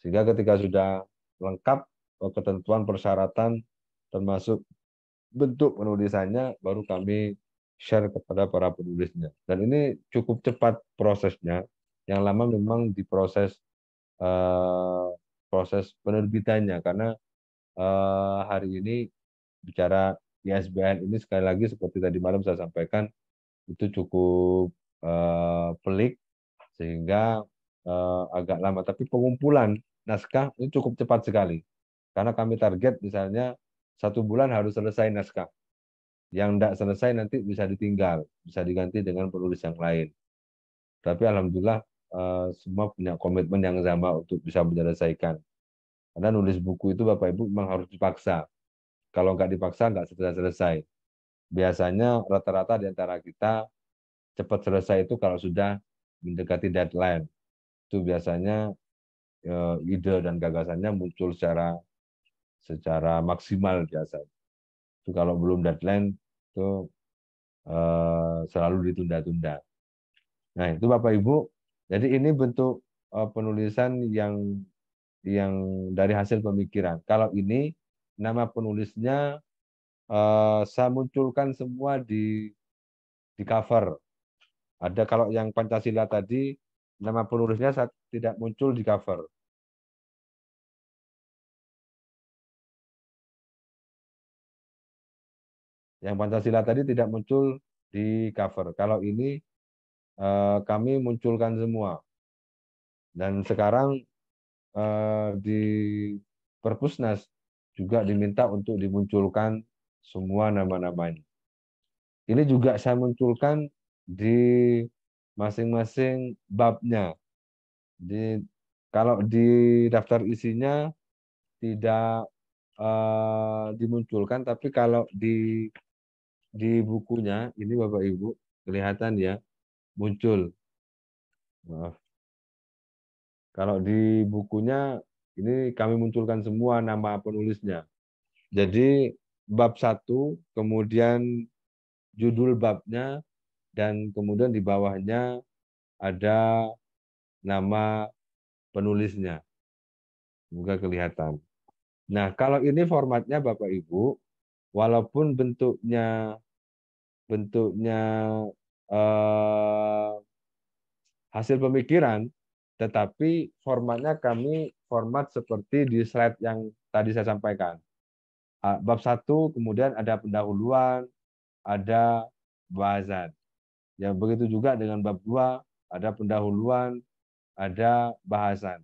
B: Sehingga ketika sudah lengkap ketentuan persyaratan, termasuk bentuk penulisannya, baru kami share kepada para penulisnya. Dan ini cukup cepat prosesnya. Yang lama memang di proses penerbitannya, karena hari ini bicara ISBN ini sekali lagi seperti tadi malam saya sampaikan, itu cukup pelik sehingga agak lama. Tapi pengumpulan naskah ini cukup cepat sekali. Karena kami target misalnya 1 bulan harus selesai naskah. Yang tidak selesai nanti bisa ditinggal, bisa diganti dengan penulis yang lain. Tapi alhamdulillah semua punya komitmen yang sama untuk bisa menyelesaikan. Karena nulis buku itu Bapak Ibu memang harus dipaksa. Kalau nggak dipaksa nggak selesai-selesai. Biasanya rata-rata di antara kita cepat selesai itu kalau sudah mendekati deadline. Itu biasanya ide dan gagasannya muncul secara maksimal biasa. Itu kalau belum deadline itu selalu ditunda-tunda. Nah, itu Bapak Ibu. Jadi ini bentuk penulisan yang dari hasil pemikiran. Kalau ini nama penulisnya saya munculkan semua di cover. Ada kalau yang Pancasila tadi nama penulisnya saya tidak muncul di cover. Yang Pancasila tadi tidak muncul di cover. Kalau ini kami munculkan semua. Dan sekarang di Perpusnas juga diminta untuk dimunculkan semua nama-namanya. Ini juga saya munculkan di masing-masing babnya. Kalau di daftar isinya tidak dimunculkan, tapi kalau di bukunya ini Bapak Ibu kelihatan ya muncul. Maaf. Kalau di bukunya ini kami munculkan semua nama penulisnya. Jadi bab 1, kemudian judul babnya, dan kemudian di bawahnya ada nama penulisnya. Semoga kelihatan. Nah, kalau ini formatnya Bapak Ibu, walaupun bentuknya eh, hasil pemikiran, tetapi formatnya kami format seperti di slide yang tadi saya sampaikan. Bab 1, kemudian ada pendahuluan, ada bahasan. Ya, begitu juga dengan bab 2, ada pendahuluan, ada bahasan.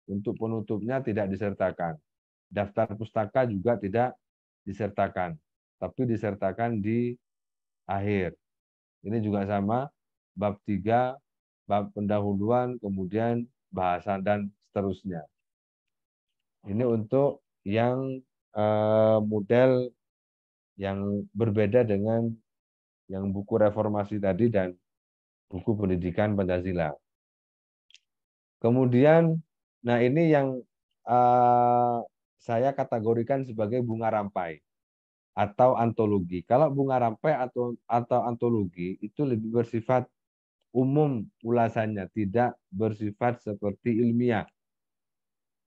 B: Untuk penutupnya tidak disertakan. Daftar pustaka juga tidak disertakan, tapi disertakan di akhir. Ini juga sama, bab 3, bab pendahuluan, kemudian bahasan, dan seterusnya. Ini untuk yang model yang berbeda dengan yang buku reformasi tadi dan buku pendidikan Pancasila. Kemudian, nah ini yang saya kategorikan sebagai bunga rampai atau antologi. Kalau bunga rampai atau antologi itu lebih bersifat umum ulasannya, tidak bersifat seperti ilmiah.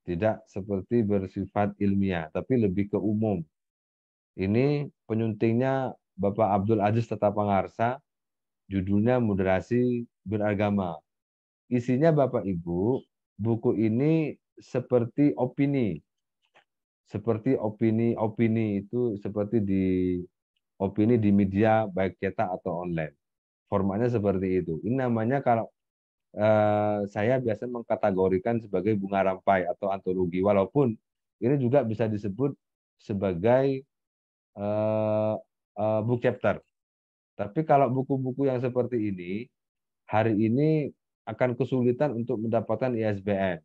B: Tidak seperti bersifat ilmiah, tapi lebih ke umum. Ini penyuntingnya Bapak Abdul Aziz Tata Pangarsa, judulnya Moderasi Beragama. Isinya Bapak Ibu, buku ini seperti opini. Seperti opini-opini itu seperti opini di media baik cetak atau online. Formatnya seperti itu. Ini namanya kalau saya biasa mengkategorikan sebagai bunga rampai atau antologi. Walaupun ini juga bisa disebut sebagai book chapter. Tapi kalau buku-buku yang seperti ini, hari ini akan kesulitan untuk mendapatkan ISBN.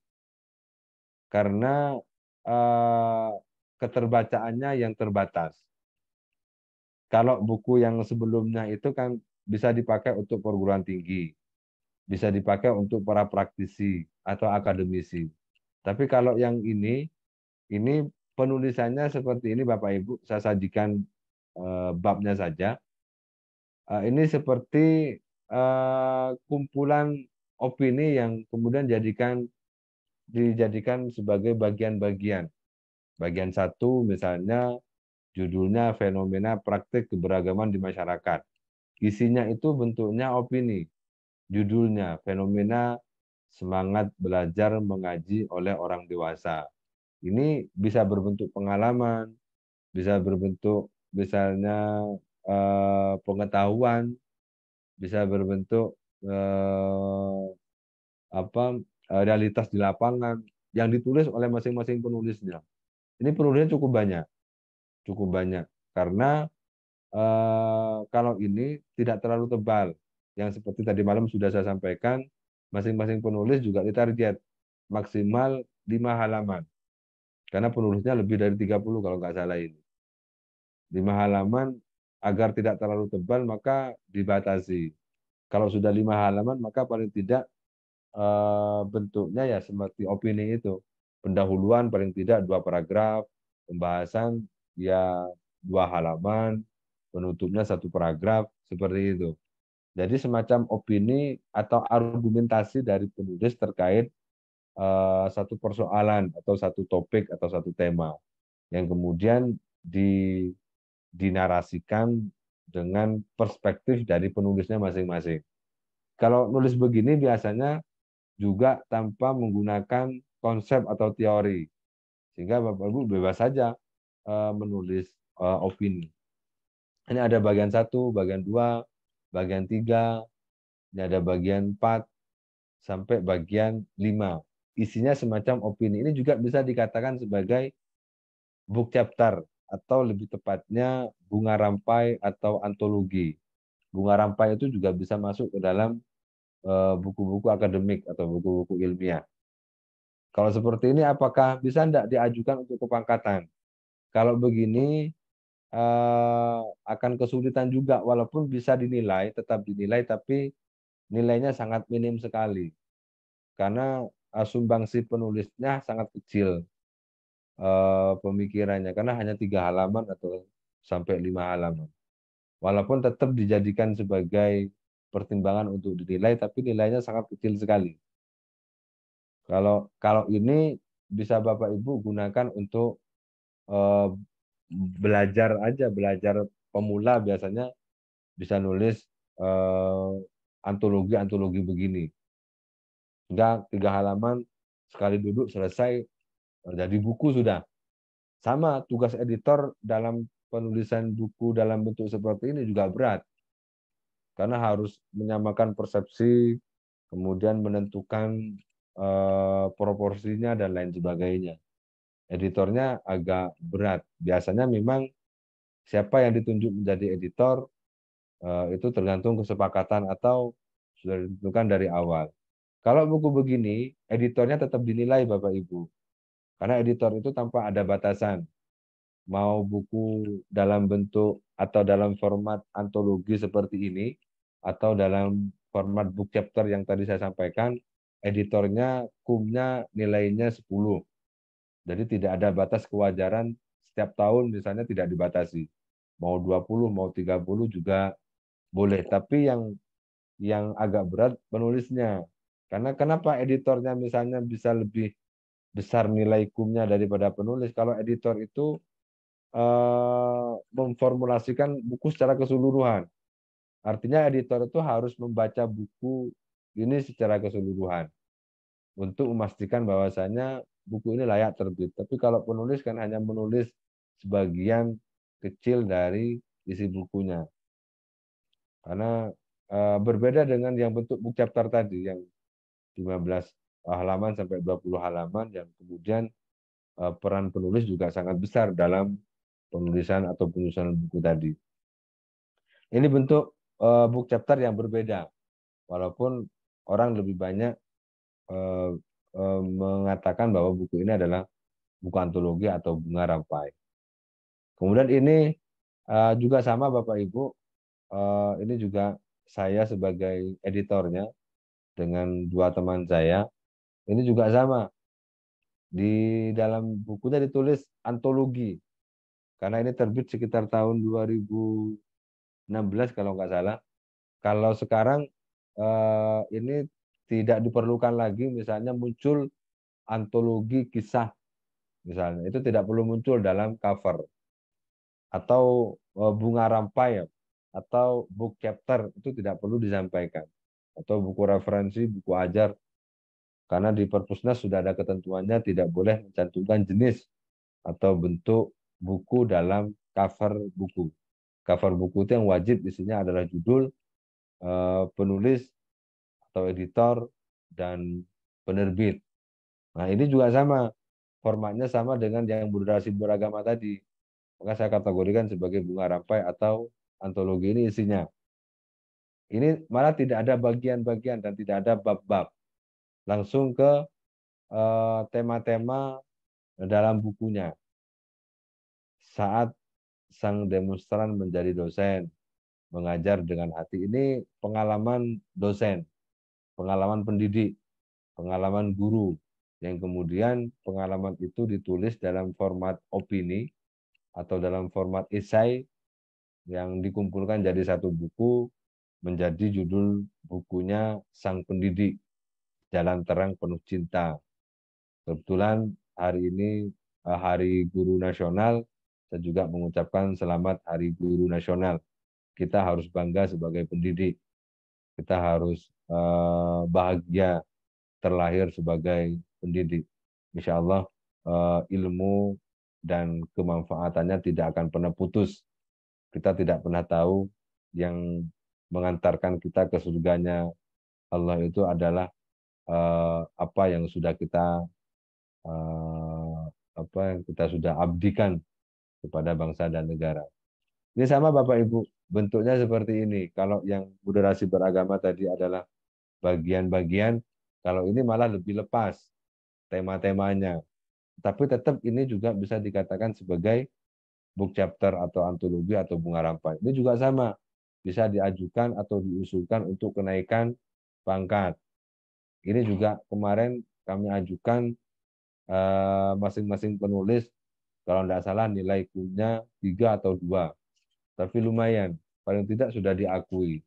B: Karena keterbacaannya yang terbatas. Kalau buku yang sebelumnya itu kan bisa dipakai untuk perguruan tinggi, bisa dipakai untuk para praktisi atau akademisi. Tapi kalau yang ini penulisannya seperti ini Bapak Ibu, saya sajikan babnya saja. Ini seperti kumpulan opini yang kemudian dijadikan sebagai bagian-bagian. Bagian satu misalnya judulnya fenomena praktik keberagaman di masyarakat. Isinya itu bentuknya opini. Judulnya fenomena semangat belajar mengaji oleh orang dewasa. Ini bisa berbentuk pengalaman, bisa berbentuk misalnya pengetahuan, bisa berbentuk eh, apa realitas di lapangan yang ditulis oleh masing-masing penulisnya. Ini penulisnya cukup banyak karena kalau ini tidak terlalu tebal. Yang seperti tadi malam sudah saya sampaikan, masing-masing penulis juga ditarget maksimal 5 halaman. Karena penulisnya lebih dari 30 kalau nggak salah ini. 5 halaman agar tidak terlalu tebal maka dibatasi. Kalau sudah 5 halaman maka paling tidak bentuknya ya seperti opini itu. Pendahuluan paling tidak 2 paragraf, pembahasan ya 2 halaman, penutupnya 1 paragraf, seperti itu. Jadi semacam opini atau argumentasi dari penulis terkait satu persoalan atau satu topik atau satu tema yang kemudian dinarasikan dengan perspektif dari penulisnya masing-masing. Kalau nulis begini biasanya juga tanpa menggunakan konsep atau teori, sehingga Bapak Ibu bebas saja menulis opini. Ini ada bagian 1, bagian 2, bagian 3, ini ada bagian 4, sampai bagian 5. Isinya semacam opini. Ini juga bisa dikatakan sebagai book chapter, atau lebih tepatnya bunga rampai atau antologi. Bunga rampai itu juga bisa masuk ke dalam buku-buku akademik atau buku-buku ilmiah. Kalau seperti ini, apakah bisa tidak diajukan untuk kepangkatan? Kalau begini, akan kesulitan juga, walaupun bisa dinilai, tetap dinilai, tapi nilainya sangat minim sekali. Karena sumbangsi penulisnya sangat kecil pemikirannya, karena hanya 3 halaman atau sampai 5 halaman. Walaupun tetap dijadikan sebagai pertimbangan untuk dinilai, tapi nilainya sangat kecil sekali. Kalau ini bisa Bapak Ibu gunakan untuk belajar aja, belajar pemula biasanya bisa nulis antologi-antologi begini. Enggak 3 halaman sekali duduk selesai jadi buku sudah. Sama tugas editor dalam penulisan buku dalam bentuk seperti ini juga berat. Karena harus menyamakan persepsi, kemudian menentukan proporsinya dan lain sebagainya. Editornya agak berat. Biasanya memang siapa yang ditunjuk menjadi editor itu tergantung kesepakatan atau sudah ditentukan dari awal. Kalau buku begini, editornya tetap dinilai Bapak Ibu. Karena editor itu tanpa ada batasan. Mau buku dalam bentuk atau dalam format antologi seperti ini, atau dalam format book chapter yang tadi saya sampaikan, editornya, kumnya nilainya 10. Jadi tidak ada batas kewajaran, setiap tahun misalnya tidak dibatasi. Mau 20, mau 30 juga boleh. Tapi yang agak berat penulisnya. Karena kenapa editornya misalnya bisa lebih besar nilai kumnya daripada penulis? Kalau editor itu memformulasikan buku secara keseluruhan. Artinya editor itu harus membaca buku ini secara keseluruhan untuk memastikan bahwasanya buku ini layak terbit. Tapi kalau penulis kan hanya menulis sebagian kecil dari isi bukunya. Karena berbeda dengan yang bentuk book chapter tadi yang 15 halaman sampai 20 halaman yang kemudian peran penulis juga sangat besar dalam penulisan atau penyusunan buku tadi. Ini bentuk book chapter yang berbeda, walaupun orang lebih banyak mengatakan bahwa buku ini adalah buku antologi atau bunga rampai. Kemudian ini juga sama Bapak Ibu, ini juga saya sebagai editornya dengan dua teman saya, ini juga sama. Di dalam bukunya ditulis antologi, karena ini terbit sekitar tahun 2016 kalau nggak salah. Kalau sekarang ini tidak diperlukan lagi, misalnya muncul antologi kisah, misalnya itu tidak perlu muncul dalam cover, atau bunga rampai atau book chapter itu tidak perlu disampaikan, atau buku referensi, buku ajar, karena di Perpusnas sudah ada ketentuannya tidak boleh mencantumkan jenis atau bentuk buku dalam cover buku. Cover buku itu yang wajib isinya adalah judul, penulis atau editor, dan penerbit. Nah, ini juga sama, formatnya sama dengan yang berdurasi beragama tadi. Maka saya kategorikan sebagai bunga rampai atau antologi. Ini isinya. Ini malah tidak ada bagian-bagian dan tidak ada bab-bab. Langsung ke tema-tema dalam bukunya. Saat sang demonstran menjadi dosen, mengajar dengan hati. Ini pengalaman dosen, pengalaman pendidik, pengalaman guru, yang kemudian pengalaman itu ditulis dalam format opini atau dalam format esai yang dikumpulkan jadi satu buku, menjadi judul bukunya Sang Pendidik, Jalan Terang Penuh Cinta. Kebetulan hari ini Hari Guru Nasional, saya juga mengucapkan selamat Hari Guru Nasional. Kita harus bangga sebagai pendidik. Kita harus bahagia terlahir sebagai pendidik. Insya Allah ilmu dan kemanfaatannya tidak akan pernah putus. Kita tidak pernah tahu yang mengantarkan kita ke surganya Allah itu adalah apa yang sudah kita sudah abdikan kepada bangsa dan negara. Ini sama Bapak Ibu, bentuknya seperti ini. Kalau yang moderasi beragama tadi adalah bagian-bagian, kalau ini malah lebih lepas tema-temanya. Tapi tetap ini juga bisa dikatakan sebagai book chapter atau antologi atau bunga rampai. Ini juga sama, bisa diajukan atau diusulkan untuk kenaikan pangkat. Ini juga kemarin kami ajukan masing-masing penulis, kalau tidak salah nilai Q-nya 3 atau 2. Tapi lumayan, paling tidak sudah diakui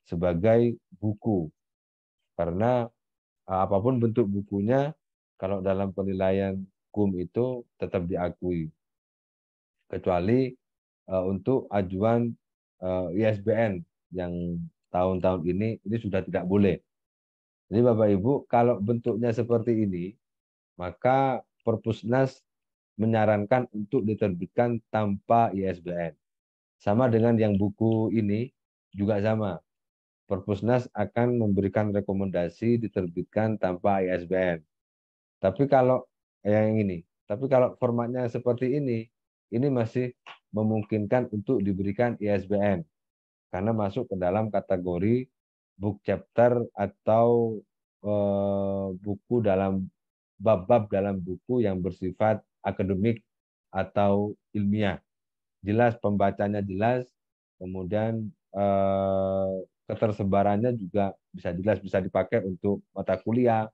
B: sebagai buku. Karena apapun bentuk bukunya, kalau dalam penilaian KUM itu tetap diakui. Kecuali untuk ajuan ISBN yang tahun-tahun ini sudah tidak boleh. Jadi Bapak Ibu, kalau bentuknya seperti ini, maka Perpusnas menyarankan untuk diterbitkan tanpa ISBN. Sama dengan yang buku ini juga sama. Perpusnas akan memberikan rekomendasi diterbitkan tanpa ISBN. Tapi kalau tapi kalau formatnya seperti ini masih memungkinkan untuk diberikan ISBN karena masuk ke dalam kategori book chapter atau buku dalam bab-bab dalam buku yang bersifat akademik atau ilmiah. Jelas pembacanya jelas, kemudian ketersebarannya juga bisa jelas, bisa dipakai untuk mata kuliah,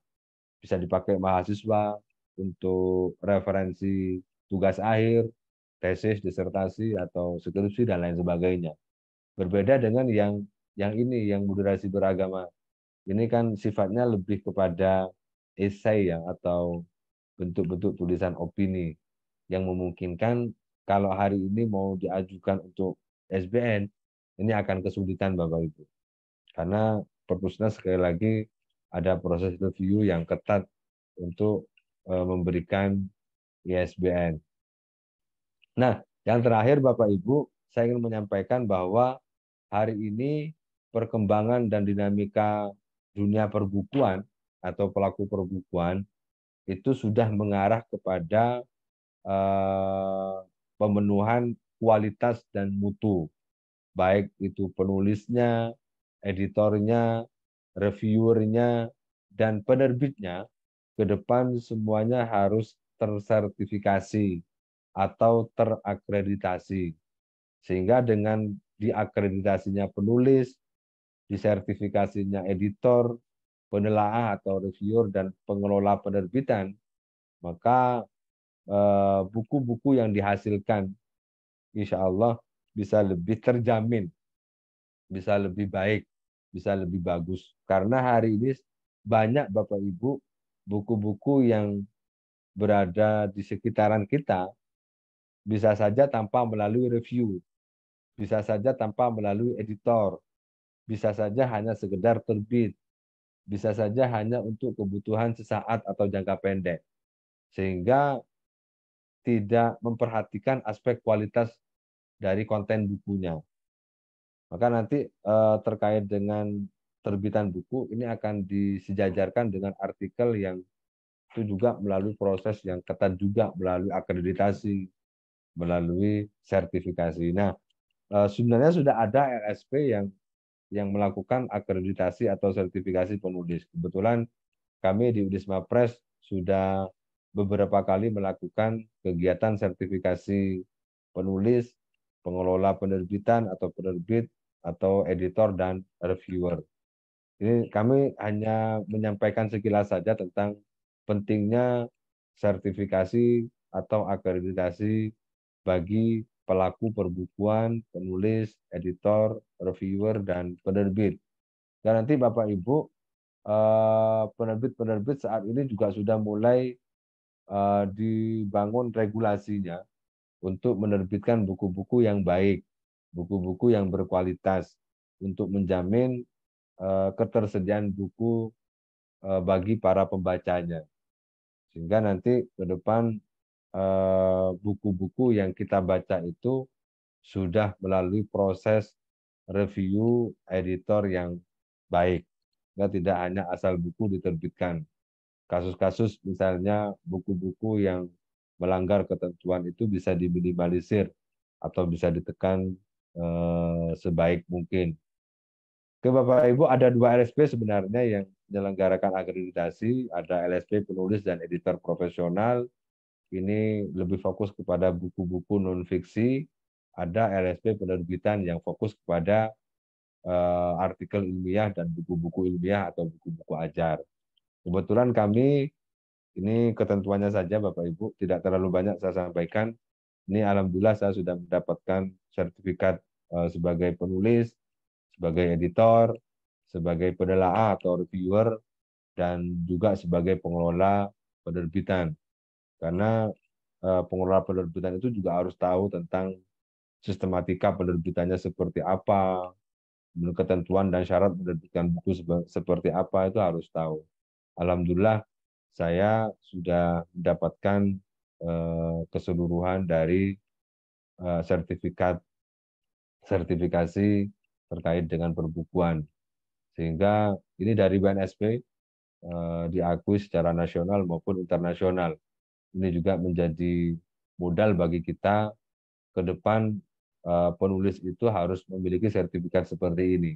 B: bisa dipakai mahasiswa untuk referensi tugas akhir, tesis, disertasi, atau skripsi, dan lain sebagainya. Berbeda dengan yang moderasi beragama. Ini kan sifatnya lebih kepada esai ya, atau bentuk-bentuk tulisan opini yang memungkinkan kalau hari ini mau diajukan untuk SBN, ini akan kesulitan Bapak Ibu. Karena Perpusnas sekali lagi ada proses review yang ketat untuk memberikan ISBN. Nah, yang terakhir Bapak Ibu, saya ingin menyampaikan bahwa hari ini perkembangan dan dinamika dunia perbukuan atau pelaku perbukuan itu sudah mengarah kepada pemenuhan kualitas dan mutu, baik itu penulisnya, editornya, reviewernya, dan penerbitnya. Ke depan semuanya harus tersertifikasi atau terakreditasi. Sehingga dengan diakreditasinya penulis, disertifikasinya editor, penelaah atau reviewer, dan pengelola penerbitan, maka buku-buku yang dihasilkan insya Allah bisa lebih terjamin, bisa lebih baik, bisa lebih bagus. Karena hari ini banyak Bapak Ibu buku-buku yang berada di sekitaran kita bisa saja tanpa melalui review, bisa saja tanpa melalui editor, bisa saja hanya sekedar terbit, bisa saja hanya untuk kebutuhan sesaat atau jangka pendek. Sehingga tidak memperhatikan aspek kualitas dari konten bukunya. Maka nanti terkait dengan terbitan buku ini akan disejajarkan dengan artikel yang itu juga melalui proses yang ketat juga, melalui akreditasi, melalui sertifikasi. Nah, sebenarnya sudah ada LSP yang melakukan akreditasi atau sertifikasi penulis. Kebetulan kami di Udisma Press sudah beberapa kali melakukan kegiatan sertifikasi penulis, pengelola penerbitan atau penerbit, atau editor dan reviewer. Ini kami hanya menyampaikan sekilas saja tentang pentingnya sertifikasi atau akreditasi bagi pelaku perbukuan, penulis, editor, reviewer, dan penerbit. Dan nanti Bapak Ibu, penerbit-penerbit saat ini juga sudah mulai dibangun regulasinya untuk menerbitkan buku-buku yang baik, buku-buku yang berkualitas, untuk menjamin ketersediaan buku bagi para pembacanya. Sehingga nanti ke depan buku-buku yang kita baca itu sudah melalui proses review editor yang baik. Tidak hanya asal buku diterbitkan. Kasus-kasus misalnya buku-buku yang melanggar ketentuan itu bisa diminimalisir atau bisa ditekan sebaik mungkin. Ke Bapak Ibu, ada 2 LSP sebenarnya yang menyelenggarakan akreditasi, ada LSP penulis dan editor profesional. Ini lebih fokus kepada buku-buku non-fiksi, ada LSP penerbitan yang fokus kepada artikel ilmiah dan buku-buku ilmiah atau buku-buku ajar. Kebetulan kami, ini ketentuannya saja Bapak Ibu, tidak terlalu banyak saya sampaikan. Ini alhamdulillah saya sudah mendapatkan sertifikat sebagai penulis, sebagai editor, sebagai penelaah atau reviewer, dan juga sebagai pengelola penerbitan. Karena pengelola penerbitan itu juga harus tahu tentang sistematika penerbitannya seperti apa, ketentuan dan syarat menerbitkan buku seperti apa, itu harus tahu. Alhamdulillah saya sudah mendapatkan keseluruhan dari sertifikasi terkait dengan perbukuan. Sehingga ini dari BNSP diakui secara nasional maupun internasional. Ini juga menjadi modal bagi kita ke depan, penulis itu harus memiliki sertifikat seperti ini.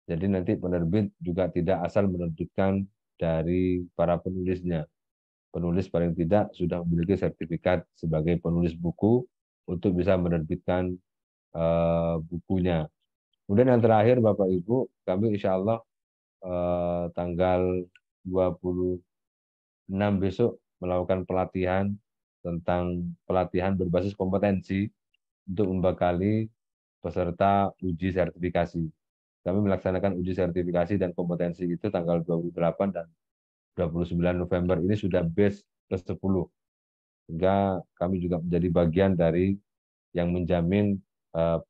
B: Jadi nanti penerbit juga tidak asal menerbitkan dari para penulisnya. Penulis paling tidak sudah memiliki sertifikat sebagai penulis buku untuk bisa menerbitkan bukunya. Kemudian yang terakhir Bapak Ibu, kami insya Allah tanggal 26 besok melakukan pelatihan tentang pelatihan berbasis kompetensi untuk membekali peserta uji sertifikasi. Kami melaksanakan uji sertifikasi dan kompetensi itu tanggal 28 dan 29 November. Ini sudah batch ke-10. Sehingga kami juga menjadi bagian dari yang menjamin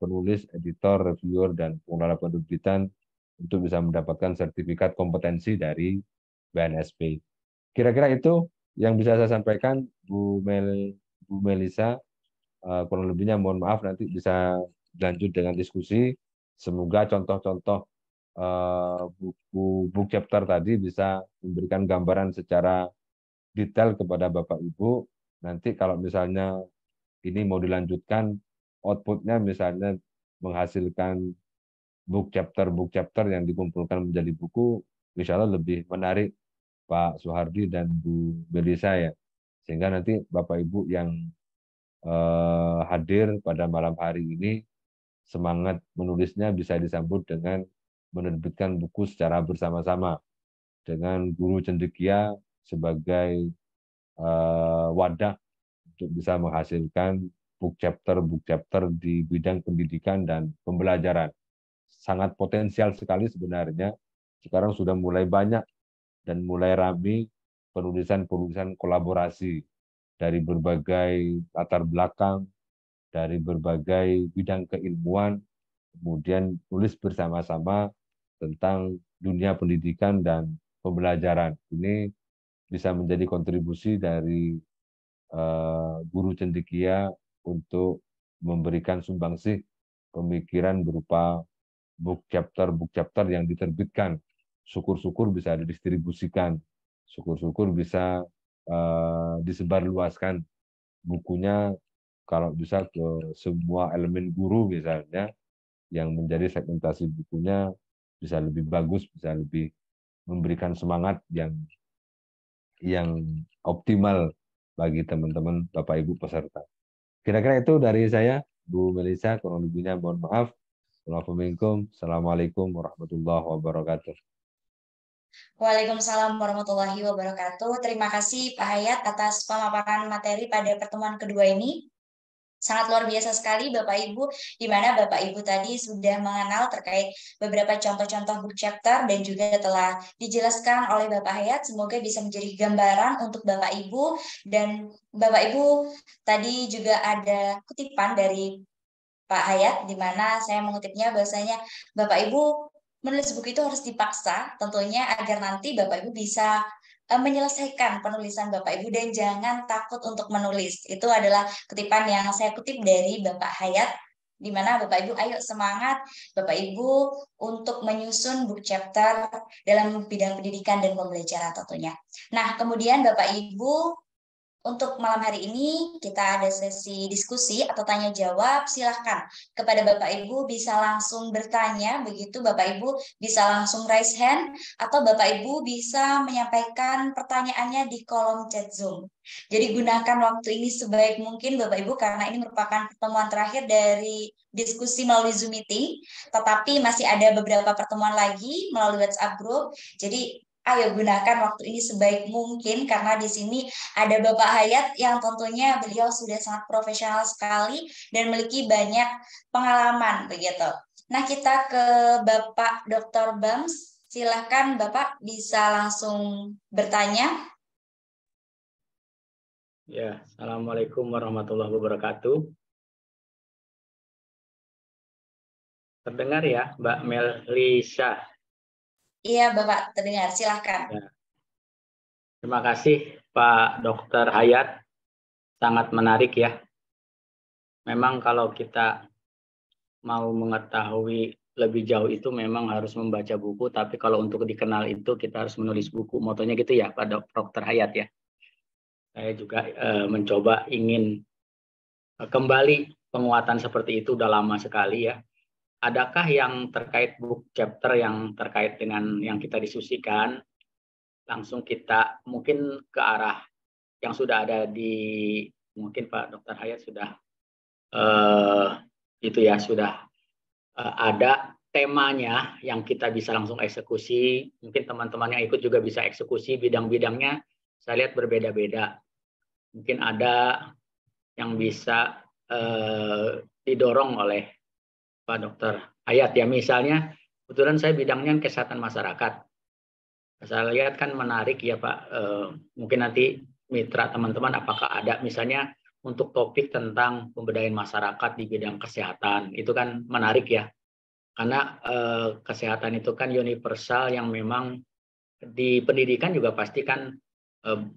B: penulis, editor, reviewer, dan pengelola penerbitan untuk bisa mendapatkan sertifikat kompetensi dari BNSP. Kira-kira itu yang bisa saya sampaikan, Bu Melisa. Kurang lebihnya mohon maaf, nanti bisa lanjut dengan diskusi. Semoga contoh-contoh buku book chapter tadi bisa memberikan gambaran secara detail kepada Bapak Ibu. Nanti kalau misalnya ini mau dilanjutkan, outputnya misalnya menghasilkan book chapter yang dikumpulkan menjadi buku, insya Allah lebih menarik Pak Soehardi dan Bu Melisa ya. Sehingga nanti Bapak Ibu yang hadir pada malam hari ini, semangat menulisnya bisa disambut dengan menerbitkan buku secara bersama-sama dengan guru cendekia sebagai wadah untuk bisa menghasilkan book chapter di bidang pendidikan dan pembelajaran. Sangat potensial sekali sebenarnya. Sekarang sudah mulai banyak dan mulai ramai penulisan-penulisan kolaborasi dari berbagai latar belakang, dari berbagai bidang keilmuan, kemudian tulis bersama-sama tentang dunia pendidikan dan pembelajaran. Ini bisa menjadi kontribusi dari guru cendekia untuk memberikan sumbangsih pemikiran berupa book chapter yang diterbitkan. Syukur-syukur bisa didistribusikan, syukur-syukur bisa disebarluaskan bukunya kalau bisa ke semua elemen guru misalnya, yang menjadi segmentasi bukunya bisa lebih bagus, bisa lebih memberikan semangat yang optimal bagi teman-teman Bapak Ibu peserta. Kira-kira itu dari saya, Bu Melisa, kurang lebihnya mohon maaf. Assalamualaikum warahmatullahi wabarakatuh.
A: Waalaikumsalam warahmatullahi wabarakatuh. Terima kasih Pak Hayat atas pemaparan materi pada pertemuan kedua ini. Sangat luar biasa sekali Bapak Ibu, di mana Bapak Ibu tadi sudah mengenal terkait beberapa contoh-contoh book chapter dan juga telah dijelaskan oleh Bapak Hayat. Semoga bisa menjadi gambaran untuk Bapak Ibu, dan Bapak Ibu tadi juga ada kutipan dari Pak Hayat, di mana saya mengutipnya bahwasanya Bapak Ibu menulis buku itu harus dipaksa tentunya agar nanti Bapak Ibu bisa menyelesaikan penulisan Bapak Ibu dan jangan takut untuk menulis. Itu adalah kutipan yang saya kutip dari Bapak Hayat, di mana Bapak Ibu ayo semangat Bapak Ibu untuk menyusun book chapter dalam bidang pendidikan dan pembelajaran tentunya. Nah, kemudian Bapak Ibu, untuk malam hari ini kita ada sesi diskusi atau tanya jawab. Silahkan kepada Bapak Ibu bisa langsung bertanya, begitu Bapak Ibu bisa langsung raise hand, atau Bapak Ibu bisa menyampaikan pertanyaannya di kolom chat Zoom. Jadi gunakan waktu ini sebaik mungkin Bapak Ibu, karena ini merupakan pertemuan terakhir dari diskusi melalui Zoom meeting, tetapi masih ada beberapa pertemuan lagi melalui WhatsApp group. Jadi ayo gunakan waktu ini sebaik mungkin, karena di sini ada Bapak Hayat yang tentunya beliau sudah sangat profesional sekali dan memiliki banyak pengalaman begitu. Nah, kita ke Bapak Dr. Bams. Silahkan Bapak bisa langsung bertanya.
C: Ya, Assalamualaikum warahmatullahi wabarakatuh. Terdengar ya, Mbak Melisa?
A: Iya, Bapak, terdengar. Silahkan.
C: Ya. Terima kasih, Pak Dr. Hayat. Sangat menarik ya. Memang kalau kita mau mengetahui lebih jauh itu memang harus membaca buku, tapi kalau untuk dikenal itu kita harus menulis buku. Motonya gitu ya, Pak Dr. Hayat ya. Saya juga mencoba ingin kembali penguatan seperti itu udah lama sekali ya. Adakah yang terkait book chapter yang terkait dengan yang kita diskusikan, langsung kita mungkin ke arah yang sudah ada di, mungkin Pak Dr. Hayat sudah itu ya, sudah ada temanya yang kita bisa langsung eksekusi. Mungkin teman-teman yang ikut juga bisa eksekusi, bidang-bidangnya saya lihat berbeda-beda. Mungkin ada yang bisa didorong oleh Pak Dr. Hayat ya, misalnya kebetulan saya bidangnya kesehatan masyarakat. Saya lihat kan menarik ya Pak, mungkin nanti mitra teman-teman apakah ada misalnya untuk topik tentang pemberdayaan masyarakat di bidang kesehatan, itu kan menarik ya, karena kesehatan itu kan universal yang memang di pendidikan juga pasti kan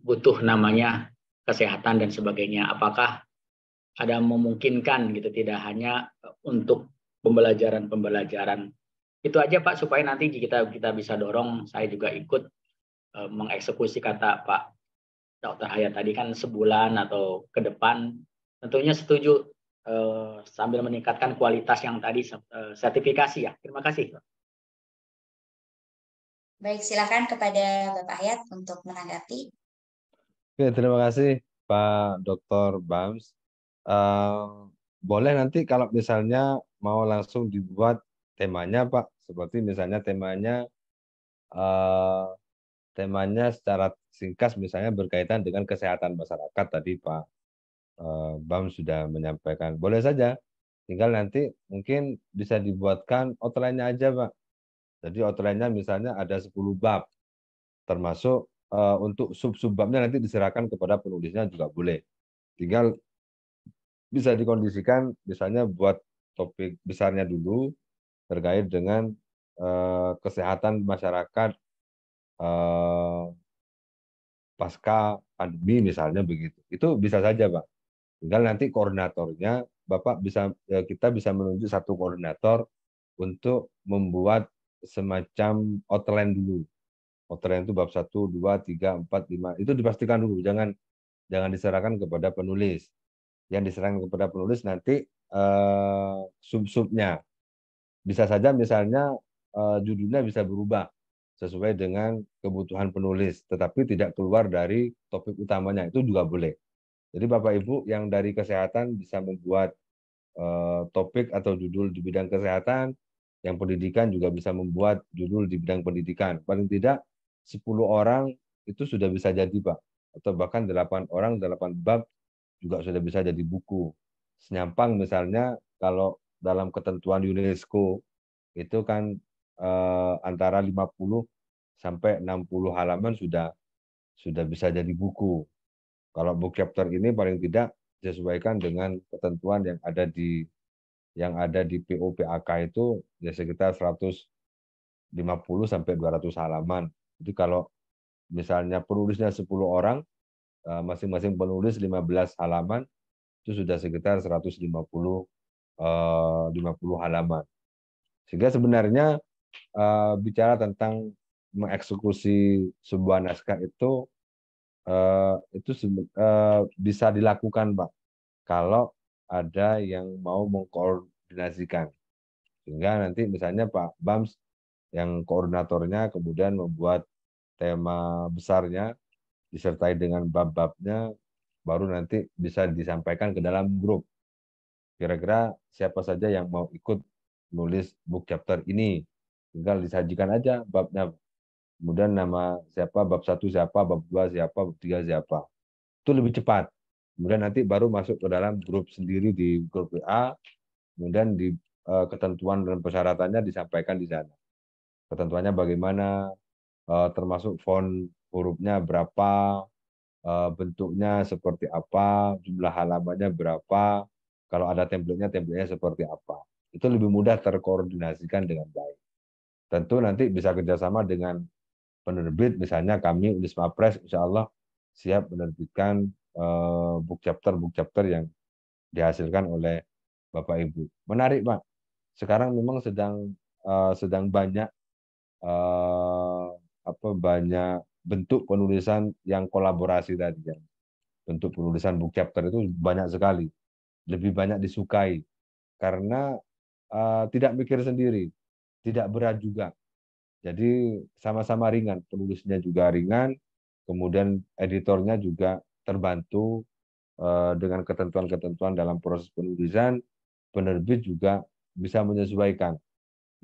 C: butuh namanya kesehatan dan sebagainya. Apakah ada memungkinkan gitu, tidak hanya untuk pembelajaran. Itu aja Pak, supaya nanti kita bisa dorong. Saya juga ikut mengeksekusi kata Pak Dr. Hayat tadi kan sebulan atau ke depan. Tentunya setuju sambil meningkatkan kualitas yang tadi sertifikasi ya. Terima kasih.
A: Baik, silakan kepada Bapak Hayat untuk menanggapi.
B: Oke, terima kasih Pak Dr. Bams. Boleh nanti kalau misalnya mau langsung dibuat temanya, Pak. Seperti misalnya temanya secara singkat misalnya berkaitan dengan kesehatan masyarakat tadi Pak Bams sudah menyampaikan. Boleh saja. Tinggal nanti mungkin bisa dibuatkan outline-nya aja, Pak. Jadi outline-nya misalnya ada 10 bab. Termasuk untuk sub-sub babnya nanti diserahkan kepada penulisnya juga boleh. Tinggal bisa dikondisikan misalnya buat topik besarnya dulu terkait dengan kesehatan masyarakat pasca pandemi misalnya begitu. Itu bisa saja, Pak. Tinggal nanti koordinatornya kita bisa menunjuk satu koordinator untuk membuat semacam outline dulu. Outline itu bab 1, 2, 3, 4, 5. Itu dipastikan dulu, jangan diserahkan kepada penulis. Yang diserahkan kepada penulis nanti sub-subnya. Bisa saja misalnya judulnya bisa berubah sesuai dengan kebutuhan penulis, tetapi tidak keluar dari topik utamanya, itu juga boleh. Jadi Bapak Ibu yang dari kesehatan bisa membuat topik atau judul di bidang kesehatan, yang pendidikan juga bisa membuat judul di bidang pendidikan. Paling tidak 10 orang itu sudah bisa jadi, Pak. Atau bahkan 8 orang, 8 bab juga sudah bisa jadi buku. Senyampang misalnya kalau dalam ketentuan UNESCO itu kan antara 50 sampai 60 halaman sudah bisa jadi buku. Kalau book chapter ini paling tidak disesuaikan dengan ketentuan yang ada di POPAK itu ya sekitar 150 sampai 200 halaman. Jadi kalau misalnya penulisnya 10 orang, masing-masing penulis 15 halaman, itu sudah sekitar 150 halaman. Sehingga sebenarnya bicara tentang mengeksekusi sebuah naskah itu bisa dilakukan, Pak, kalau ada yang mau mengkoordinasikan. Sehingga nanti misalnya Pak Bams yang koordinatornya kemudian membuat tema besarnya disertai dengan bab-babnya, baru nanti bisa disampaikan ke dalam grup. Kira-kira siapa saja yang mau ikut nulis book chapter ini, tinggal disajikan aja babnya. Kemudian nama siapa, bab 1 siapa, bab 2 siapa, bab 3 siapa. Itu lebih cepat. Kemudian nanti baru masuk ke dalam grup sendiri di grup WA, kemudian di ketentuan dan persyaratannya disampaikan di sana. Ketentuannya bagaimana, termasuk font hurufnya berapa, bentuknya seperti apa, jumlah halamannya berapa, kalau ada template-nya seperti apa. Itu lebih mudah terkoordinasikan dengan baik. Tentu nanti bisa kerjasama dengan penerbit, misalnya kami Unisma Press, insya Allah siap menerbitkan book chapter yang dihasilkan oleh Bapak Ibu. Menarik, Pak. Sekarang memang sedang banyak banyak bentuk penulisan yang kolaborasi tadi ya. Bentuk penulisan book chapter itu banyak sekali, lebih banyak disukai karena tidak mikir sendiri, tidak berat juga. Jadi sama-sama ringan, penulisnya juga ringan, kemudian editornya juga terbantu dengan ketentuan-ketentuan dalam proses penulisan, penerbit juga bisa menyesuaikan.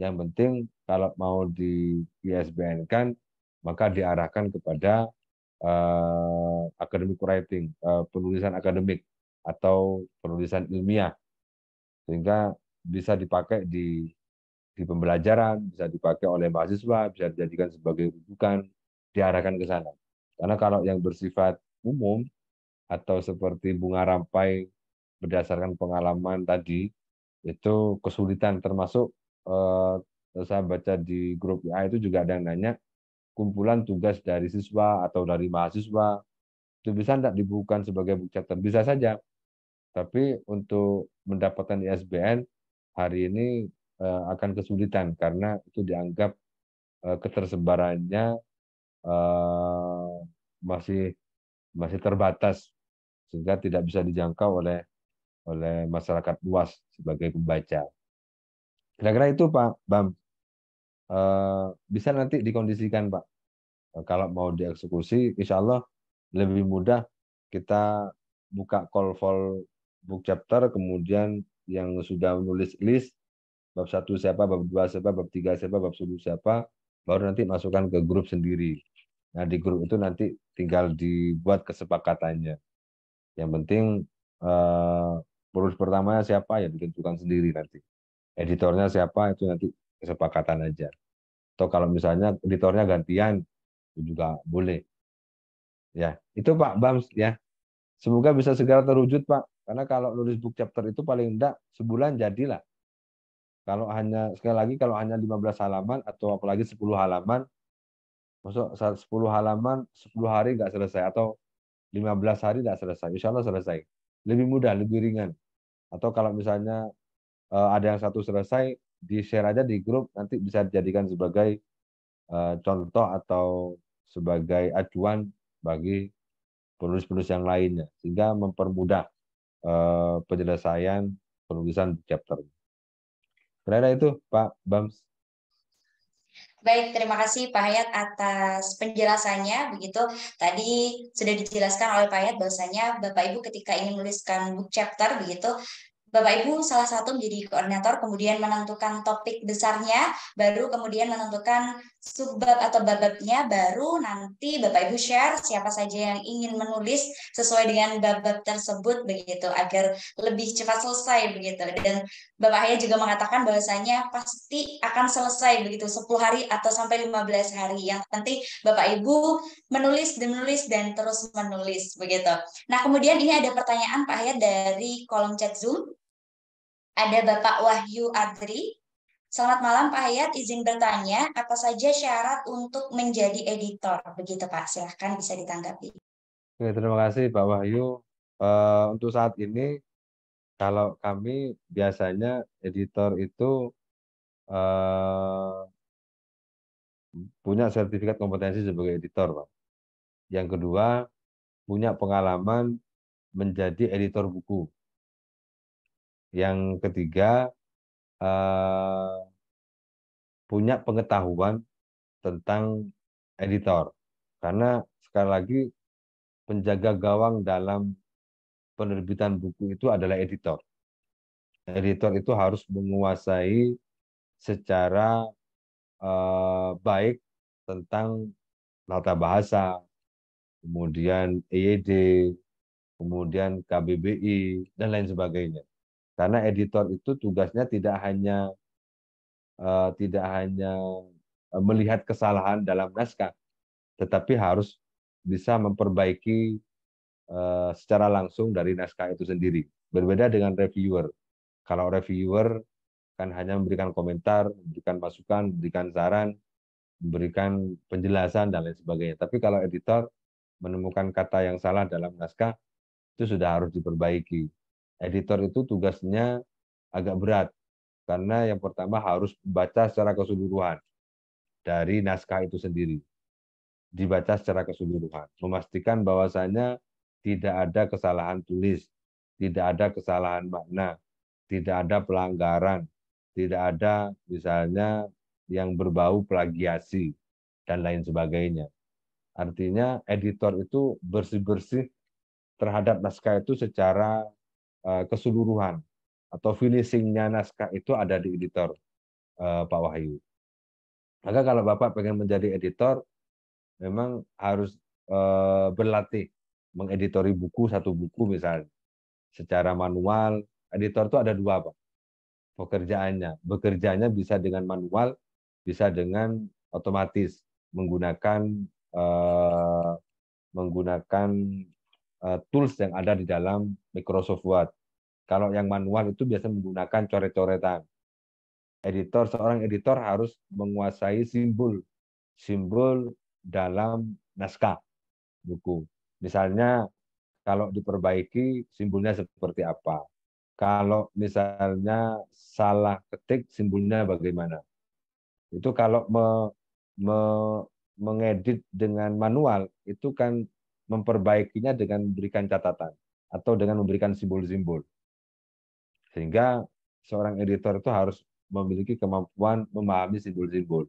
B: Yang penting kalau mau di ISBN-kan, maka diarahkan kepada academic writing, penulisan akademik atau penulisan ilmiah, sehingga bisa dipakai di pembelajaran, bisa dipakai oleh mahasiswa, bisa dijadikan sebagai rujukan, diarahkan ke sana. Karena kalau yang bersifat umum atau seperti bunga rampai berdasarkan pengalaman tadi, itu kesulitan, termasuk saya baca di grup WA itu juga ada yang nanya, kumpulan tugas dari siswa atau dari mahasiswa, itu bisa tidak dibukukan sebagai book chapter? Bisa saja, tapi untuk mendapatkan ISBN hari ini akan kesulitan karena itu dianggap ketersebarannya masih terbatas sehingga tidak bisa dijangkau oleh masyarakat luas sebagai pembaca. Kira-kira itu Pak Bam. Bisa nanti dikondisikan Pak. Kalau mau dieksekusi, insya Allah lebih mudah kita buka call for book chapter, kemudian yang sudah menulis list, bab 1 siapa, bab 2 siapa, bab 3 siapa, bab 10 siapa, baru nanti masukkan ke grup sendiri. Nah, di grup itu nanti tinggal dibuat kesepakatannya. Yang penting penulis pertamanya siapa ya ditentukan sendiri nanti. Editornya siapa itu nanti kesepakatan aja. Atau kalau misalnya editornya gantian, itu juga boleh. Ya, itu Pak Bams ya. Semoga bisa segera terwujud Pak. Karena kalau nulis book chapter itu paling enggak sebulan jadilah. Kalau hanya sekali lagi kalau hanya 15 halaman atau apalagi 10 halaman, masuk 10 halaman 10 hari nggak selesai atau 15 hari nggak selesai. Insya Allah selesai. Lebih mudah, lebih ringan. Atau kalau misalnya ada yang satu selesai, di-share aja di grup, nanti bisa dijadikan sebagai contoh atau sebagai acuan bagi penulis-penulis yang lainnya, sehingga mempermudah penyelesaian penulisan chapter. Kira-kira itu Pak Bams.
A: Baik, terima kasih Pak Hayat atas penjelasannya. Begitu, tadi sudah dijelaskan oleh Pak Hayat bahwasanya Bapak Ibu ketika ingin menuliskan book chapter, begitu, Bapak Ibu salah satu menjadi koordinator, kemudian menentukan topik besarnya, baru kemudian menentukan subbab atau bab-babnya, baru nanti Bapak Ibu share siapa saja yang ingin menulis sesuai dengan bab-bab tersebut, begitu, agar lebih cepat selesai, begitu. Dan Bapak Hayat juga mengatakan bahwasanya pasti akan selesai, begitu, 10 hari atau sampai 15 hari. Yang penting Bapak Ibu menulis dan terus menulis, begitu. Nah, kemudian ini ada pertanyaan Pak Hayat dari kolom chat Zoom. Ada Bapak Wahyu Adri. Selamat malam Pak Hayat, izin bertanya, apa saja syarat untuk menjadi editor? Begitu Pak, silahkan bisa ditanggapi.
B: Oke, terima kasih Pak Wahyu. Untuk saat ini, kalau kami biasanya editor itu punya sertifikat kompetensi sebagai editor, Pak. Yang kedua, punya pengalaman menjadi editor buku. Yang ketiga, punya pengetahuan tentang editor. Karena sekali lagi, penjaga gawang dalam penerbitan buku itu adalah editor. Editor itu harus menguasai secara baik tentang tata bahasa, kemudian EYD, kemudian KBBI, dan lain sebagainya. Karena editor itu tugasnya tidak hanya melihat kesalahan dalam naskah, tetapi harus bisa memperbaiki secara langsung dari naskah itu sendiri. Berbeda dengan reviewer. Kalau reviewer kan hanya memberikan komentar, memberikan masukan, memberikan saran, memberikan penjelasan, dan lain sebagainya. Tapi kalau editor menemukan kata yang salah dalam naskah, itu sudah harus diperbaiki. Editor itu tugasnya agak berat, karena yang pertama harus membaca secara keseluruhan dari naskah itu sendiri. Dibaca secara keseluruhan, memastikan bahwasannya tidak ada kesalahan tulis, tidak ada kesalahan makna, tidak ada pelanggaran, tidak ada misalnya yang berbau plagiasi, dan lain sebagainya. Artinya editor itu bersih-bersih terhadap naskah itu secara keseluruhan, atau finishingnya naskah itu ada di editor, Pak Wahyu. Maka kalau Bapak pengen menjadi editor, memang harus berlatih mengeditori buku, satu buku misalnya. Secara manual, editor itu ada dua, Pak, pekerjaannya. Bekerjanya bisa dengan manual, bisa dengan otomatis, menggunakan tools yang ada di dalam Microsoft Word. Kalau yang manual itu biasa menggunakan coret-coretan. Seorang editor harus menguasai simbol dalam naskah buku. Misalnya kalau diperbaiki simbolnya seperti apa. Kalau misalnya salah ketik simbolnya bagaimana. Itu kalau mengedit dengan manual itu kan memperbaikinya dengan memberikan catatan atau dengan memberikan simbol-simbol. Sehingga seorang editor itu harus memiliki kemampuan memahami simbol-simbol.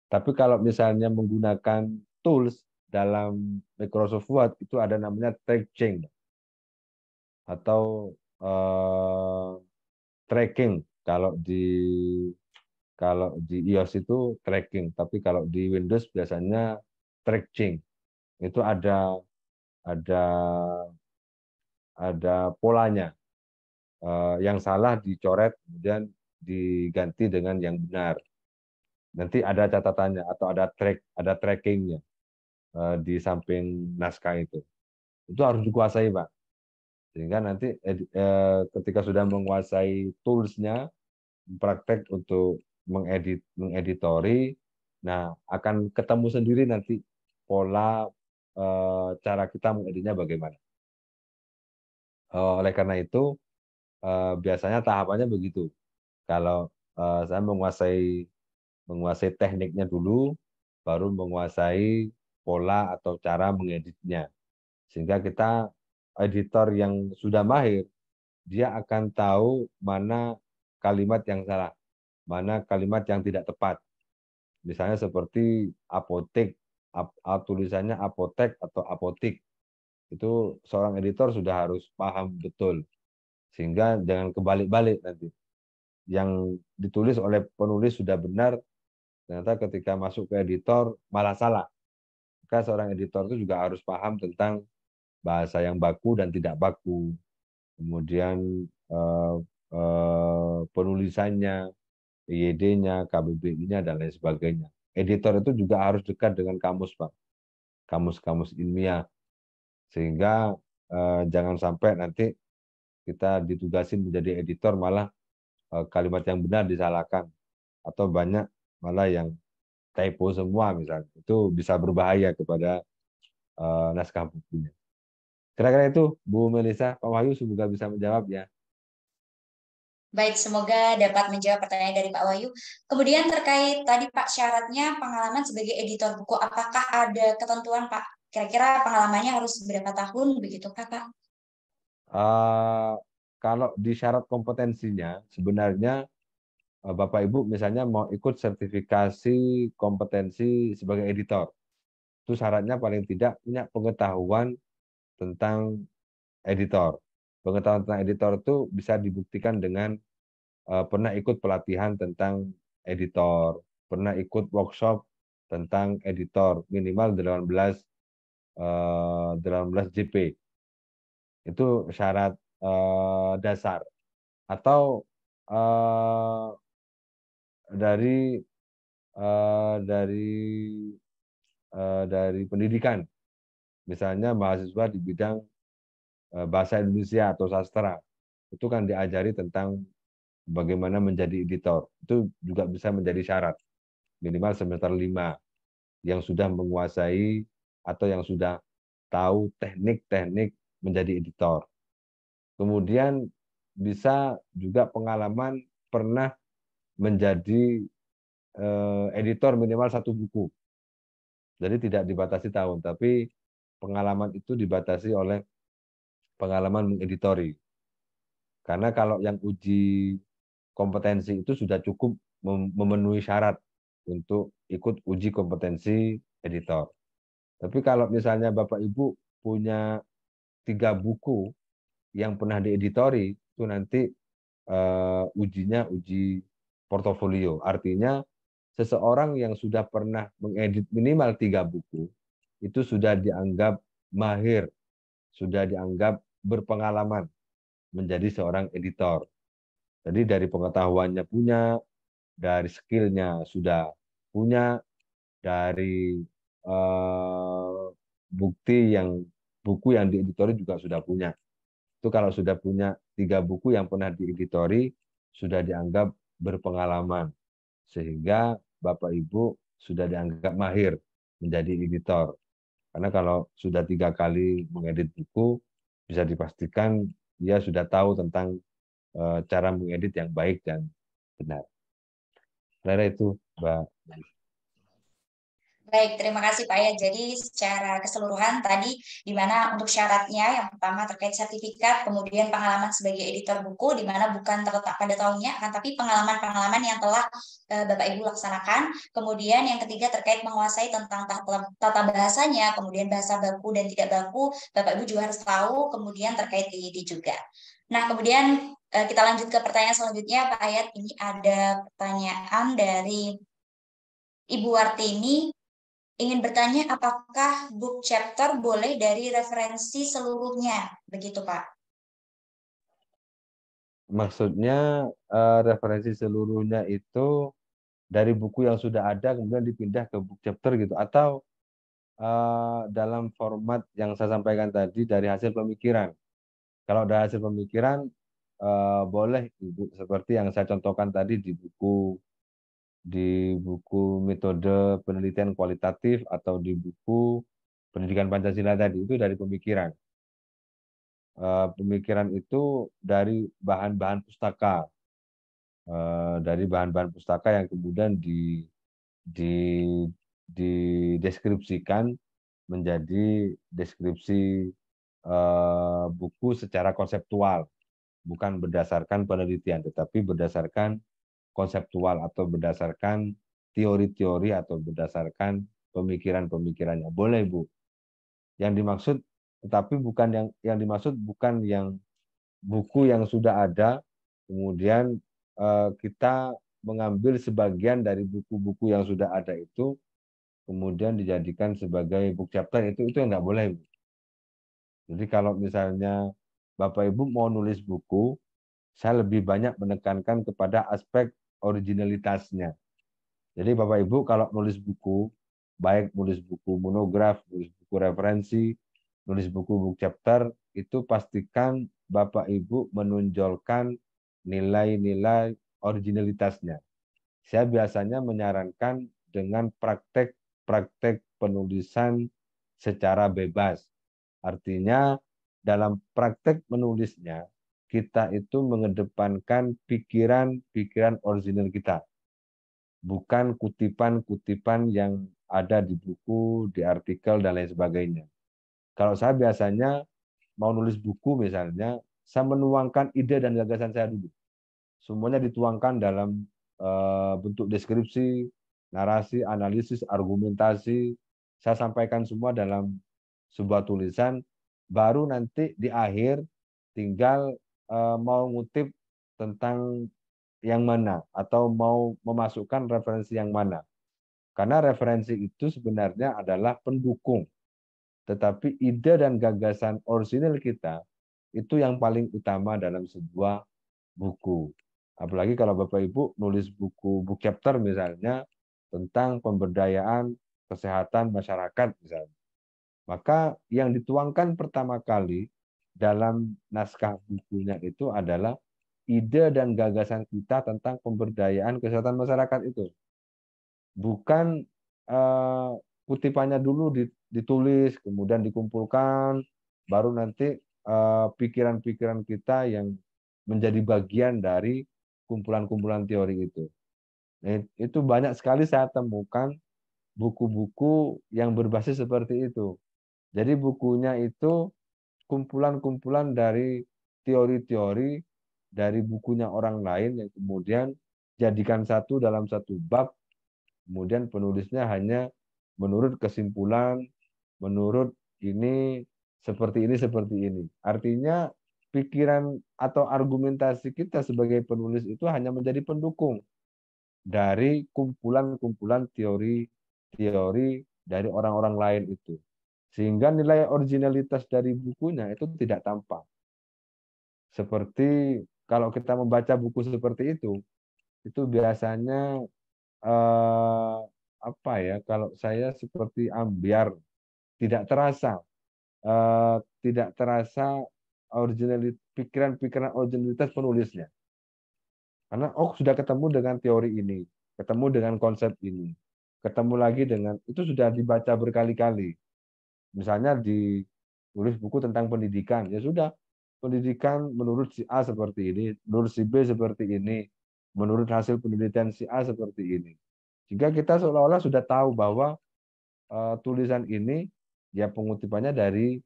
B: Tapi kalau misalnya menggunakan tools, dalam Microsoft Word itu ada namanya track change atau tracking. Kalau di iOS itu tracking, tapi kalau di Windows biasanya track change. Itu ada polanya. Yang salah dicoret kemudian diganti dengan yang benar. Nanti ada catatannya atau ada trackingnya di samping naskah itu. Itu harus dikuasai, Pak. Sehingga nanti ketika sudah menguasai toolsnya, praktek untuk mengeditori, nah akan ketemu sendiri nanti pola cara kita mengeditnya bagaimana. Oleh karena itu biasanya tahapannya begitu. Kalau saya menguasai tekniknya dulu, baru menguasai pola atau cara mengeditnya. Sehingga kita editor yang sudah mahir, dia akan tahu mana kalimat yang salah, mana kalimat yang tidak tepat. Misalnya seperti apotek, tulisannya apotek atau apotik. Itu seorang editor sudah harus paham betul. Sehingga jangan kebalik-balik nanti. Yang ditulis oleh penulis sudah benar, ternyata ketika masuk ke editor malah salah. Maka seorang editor itu juga harus paham tentang bahasa yang baku dan tidak baku. Kemudian penulisannya, IYD-nya, KBBI-nya, dan lain sebagainya. Editor itu juga harus dekat dengan kamus, Pak. Kamus-kamus ilmiah. Sehingga jangan sampai nanti kita ditugasin menjadi editor malah kalimat yang benar disalahkan. Atau banyak malah yang typo semua misalnya. Itu bisa berbahaya kepada naskah bukunya. Kira-kira itu, Bu Melisa, Pak Wahyu semoga bisa menjawab ya.
A: Baik, semoga dapat menjawab pertanyaan dari Pak Wahyu. Kemudian terkait tadi Pak, syaratnya pengalaman sebagai editor buku, apakah ada ketentuan Pak? Kira-kira pengalamannya harus berapa tahun begitu Pak?
B: Kalau di syarat kompetensinya, sebenarnya Bapak Ibu misalnya mau ikut sertifikasi kompetensi sebagai editor. Itu syaratnya paling tidak punya pengetahuan tentang editor. Pengetahuan tentang editor itu bisa dibuktikan dengan pernah ikut pelatihan tentang editor, pernah ikut workshop tentang editor, minimal 18 JP. Itu syarat dasar. Atau dari pendidikan, misalnya mahasiswa di bidang bahasa Indonesia atau sastra, itu kan diajari tentang bagaimana menjadi editor. Itu juga bisa menjadi syarat, minimal semester 5, yang sudah menguasai atau yang sudah tahu teknik-teknik menjadi editor. Kemudian bisa juga pengalaman pernah menjadi editor minimal 1 buku. Jadi tidak dibatasi tahun, tapi pengalaman itu dibatasi oleh pengalaman mengeditori. Karena kalau yang uji kompetensi itu sudah cukup memenuhi syarat untuk ikut uji kompetensi editor. Tapi kalau misalnya Bapak Ibu punya 3 buku yang pernah dieditori, itu nanti ujinya uji portofolio. Artinya seseorang yang sudah pernah mengedit minimal 3 buku, itu sudah dianggap mahir, sudah dianggap berpengalaman menjadi seorang editor. Jadi dari pengetahuannya punya, dari skillnya sudah punya, dari buku yang dieditori juga sudah punya. Itu kalau sudah punya 3 buku yang pernah dieditori, sudah dianggap berpengalaman. Sehingga Bapak Ibu sudah dianggap mahir menjadi editor. Karena kalau sudah 3 kali mengedit buku, bisa dipastikan dia sudah tahu tentang cara mengedit yang baik dan benar. Karena itu, Mbak.
A: Baik, terima kasih Pak ya. Jadi secara keseluruhan tadi di mana untuk syaratnya yang pertama terkait sertifikat, kemudian pengalaman sebagai editor buku di mana bukan terletak pada tahunnya, akan tapi pengalaman-pengalaman yang telah Bapak Ibu laksanakan. Kemudian yang ketiga terkait menguasai tentang tata bahasanya, kemudian bahasa baku dan tidak baku, Bapak Ibu juga harus tahu, kemudian terkait IID juga. Nah, kemudian kita lanjut ke pertanyaan selanjutnya Pak Ayat. Ini ada pertanyaan dari Ibu Wartini. Ingin bertanya apakah book chapter boleh dari referensi seluruhnya, begitu Pak?
B: Maksudnya referensi seluruhnya itu dari buku yang sudah ada kemudian dipindah ke book chapter gitu, atau dalam format yang saya sampaikan tadi dari hasil pemikiran. Kalau dari hasil pemikiran boleh Ibu, seperti yang saya contohkan tadi di buku metode penelitian kualitatif atau di buku pendidikan Pancasila tadi, itu dari pemikiran. Pemikiran itu dari bahan-bahan pustaka, dari bahan-bahan pustaka yang kemudian di dideskripsikan menjadi deskripsi buku secara konseptual, bukan berdasarkan penelitian, tetapi berdasarkan konseptual atau berdasarkan teori-teori atau berdasarkan pemikiran-pemikirannya. Boleh, Bu. Yang dimaksud, tetapi bukan yang dimaksud bukan yang buku yang sudah ada, kemudian kita mengambil sebagian dari buku-buku yang sudah ada itu, kemudian dijadikan sebagai book chapter, itu yang nggak boleh, Bu. Jadi kalau misalnya Bapak Ibu mau nulis buku, saya lebih banyak menekankan kepada aspek originalitasnya. Jadi Bapak Ibu kalau nulis buku, baik nulis buku monograf, nulis buku referensi, nulis buku book chapter, itu pastikan Bapak Ibu menonjolkan nilai-nilai originalitasnya. Saya biasanya menyarankan dengan praktek penulisan secara bebas. Artinya dalam praktek menulisnya, kita itu mengedepankan pikiran-pikiran original kita. Bukan kutipan-kutipan yang ada di buku, di artikel, dan lain sebagainya. Kalau saya biasanya mau nulis buku misalnya, saya menuangkan ide dan gagasan saya dulu. Semuanya dituangkan dalam bentuk deskripsi, narasi, analisis, argumentasi. Saya sampaikan semua dalam sebuah tulisan, baru nanti di akhir tinggal mau ngutip tentang yang mana atau mau memasukkan referensi yang mana. Karena referensi itu sebenarnya adalah pendukung. Tetapi ide dan gagasan orisinil kita itu yang paling utama dalam sebuah buku. Apalagi kalau Bapak Ibu nulis buku book chapter misalnya tentang pemberdayaan kesehatan masyarakat misalnya. Maka yang dituangkan pertama kali dalam naskah bukunya itu adalah ide dan gagasan kita tentang pemberdayaan kesehatan masyarakat itu. Bukan kutipannya dulu ditulis, kemudian dikumpulkan, baru nanti pikiran-pikiran kita yang menjadi bagian dari kumpulan-kumpulan teori itu. Nah, itu banyak sekali saya temukan buku-buku yang berbasis seperti itu. Jadi bukunya itu kumpulan-kumpulan dari teori-teori dari bukunya orang lain yang kemudian jadikan satu dalam satu bab, kemudian penulisnya hanya menurut kesimpulan, menurut ini, seperti ini, seperti ini. Artinya pikiran atau argumentasi kita sebagai penulis itu hanya menjadi pendukung dari kumpulan-kumpulan teori-teori dari orang-orang lain itu. Sehingga nilai originalitas dari bukunya itu tidak tampak. Seperti kalau kita membaca buku seperti itu biasanya apa ya? Kalau saya seperti ambiar, tidak terasa, tidak terasa originalitas, pikiran-pikiran originalitas penulisnya. Karena sudah ketemu dengan teori ini, ketemu dengan konsep ini, ketemu lagi dengan itu sudah dibaca berkali-kali. Misalnya ditulis buku tentang pendidikan, ya sudah pendidikan menurut si A seperti ini, menurut si B seperti ini, menurut hasil penelitian si A seperti ini. Jika kita seolah-olah sudah tahu bahwa tulisan ini ya pengutipannya dari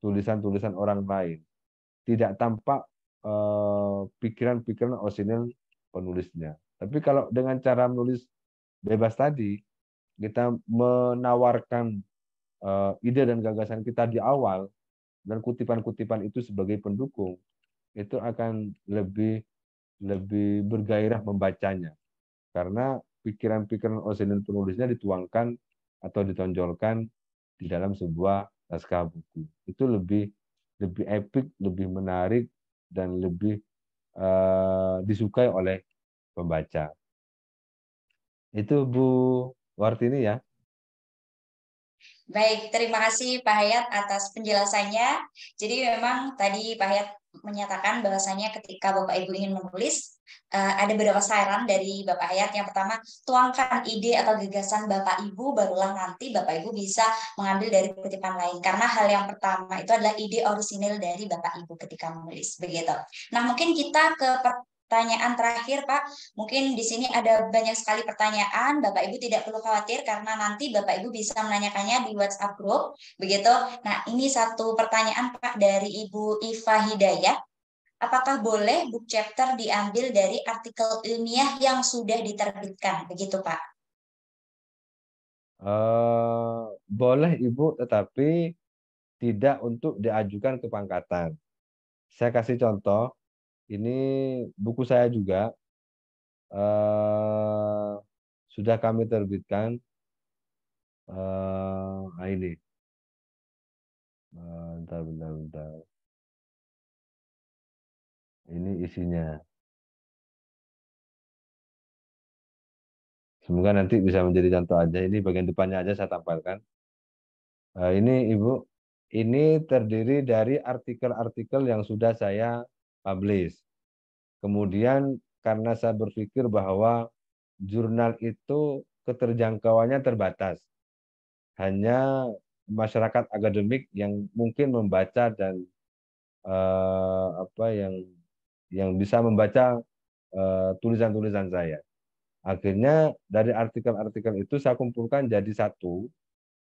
B: tulisan-tulisan orang lain. Tidak tampak pikiran-pikiran orisinil penulisnya. Tapi kalau dengan cara menulis bebas tadi, kita menawarkan ide dan gagasan kita di awal, dan kutipan-kutipan itu sebagai pendukung, itu akan lebih bergairah membacanya. Karena pikiran-pikiran orisinil penulisnya dituangkan atau ditonjolkan di dalam sebuah naskah buku. Itu lebih epik, lebih menarik, dan lebih disukai oleh pembaca. Itu Bu Wartini ya.
A: Baik, terima kasih Pak Hayat atas penjelasannya. Jadi memang tadi Pak Hayat menyatakan bahwasanya ketika Bapak Ibu ingin menulis, ada beberapa saran dari Bapak Hayat. Yang pertama, tuangkan ide atau gagasan Bapak Ibu, barulah nanti Bapak Ibu bisa mengambil dari kutipan lain. Karena hal yang pertama itu adalah ide orisinil dari Bapak Ibu ketika menulis. Begitu. Nah, mungkin kita ke pertanyaan terakhir, Pak. Mungkin di sini ada banyak sekali pertanyaan. Bapak Ibu tidak perlu khawatir karena nanti Bapak Ibu bisa menanyakannya di WhatsApp group. Begitu. Nah, ini satu pertanyaan, Pak, dari Ibu Iva Hidayah. Apakah boleh book chapter diambil dari artikel ilmiah yang sudah diterbitkan? Begitu, Pak.
B: Boleh Ibu, tetapi tidak untuk diajukan ke pangkatan. Saya kasih contoh. Ini buku saya juga sudah kami terbitkan. Ini, bentar. Ini isinya. Semoga nanti bisa menjadi contoh aja. Ini bagian depannya aja saya tampilkan. Ini Ibu, ini terdiri dari artikel-artikel yang sudah saya publish. Kemudian karena saya berpikir bahwa jurnal itu keterjangkauannya terbatas. Hanya masyarakat akademik yang mungkin membaca dan yang bisa membaca tulisan-tulisan saya. Akhirnya dari artikel-artikel itu saya kumpulkan jadi satu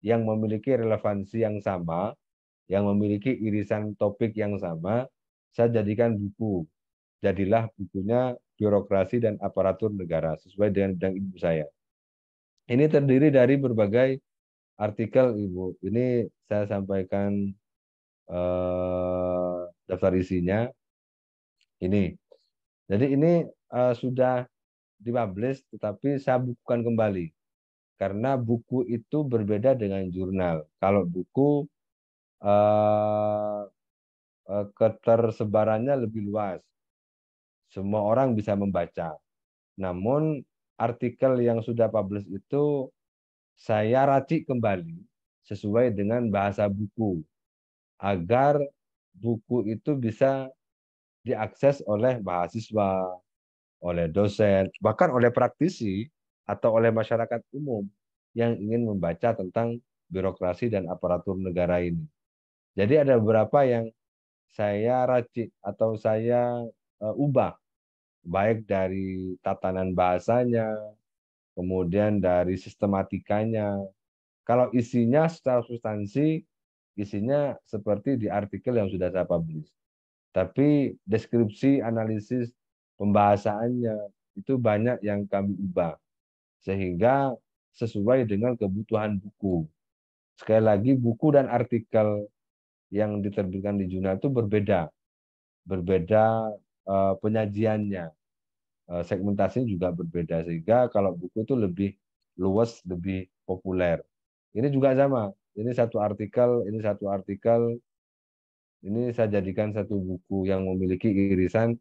B: yang memiliki relevansi yang sama, yang memiliki irisan topik yang sama, saya jadikan buku. Jadilah bukunya Birokrasi dan Aparatur Negara, sesuai dengan bidang ilmu saya. Ini terdiri dari berbagai artikel, Ibu. Ini saya sampaikan daftar isinya. Ini. Jadi ini sudah dipublish, tetapi saya bukukan kembali. Karena buku itu berbeda dengan jurnal. Kalau buku ketersebarannya lebih luas. Semua orang bisa membaca. Namun artikel yang sudah publish itu saya racik kembali sesuai dengan bahasa buku agar buku itu bisa diakses oleh mahasiswa, oleh dosen, bahkan oleh praktisi atau oleh masyarakat umum yang ingin membaca tentang birokrasi dan aparatur negara ini. Jadi ada beberapa yang saya racik atau saya ubah, baik dari tatanan bahasanya, kemudian dari sistematikanya. Kalau isinya secara substansi, isinya seperti di artikel yang sudah saya publish. Tapi deskripsi, analisis, pembahasannya itu banyak yang kami ubah. Sehingga sesuai dengan kebutuhan buku. Sekali lagi, buku dan artikel yang diterbitkan di jurnal itu berbeda. Berbeda penyajiannya. Segmentasinya juga berbeda. Sehingga kalau buku itu lebih luas, lebih populer. Ini juga sama. Ini satu artikel, ini satu artikel. Ini saya jadikan satu buku yang memiliki irisan,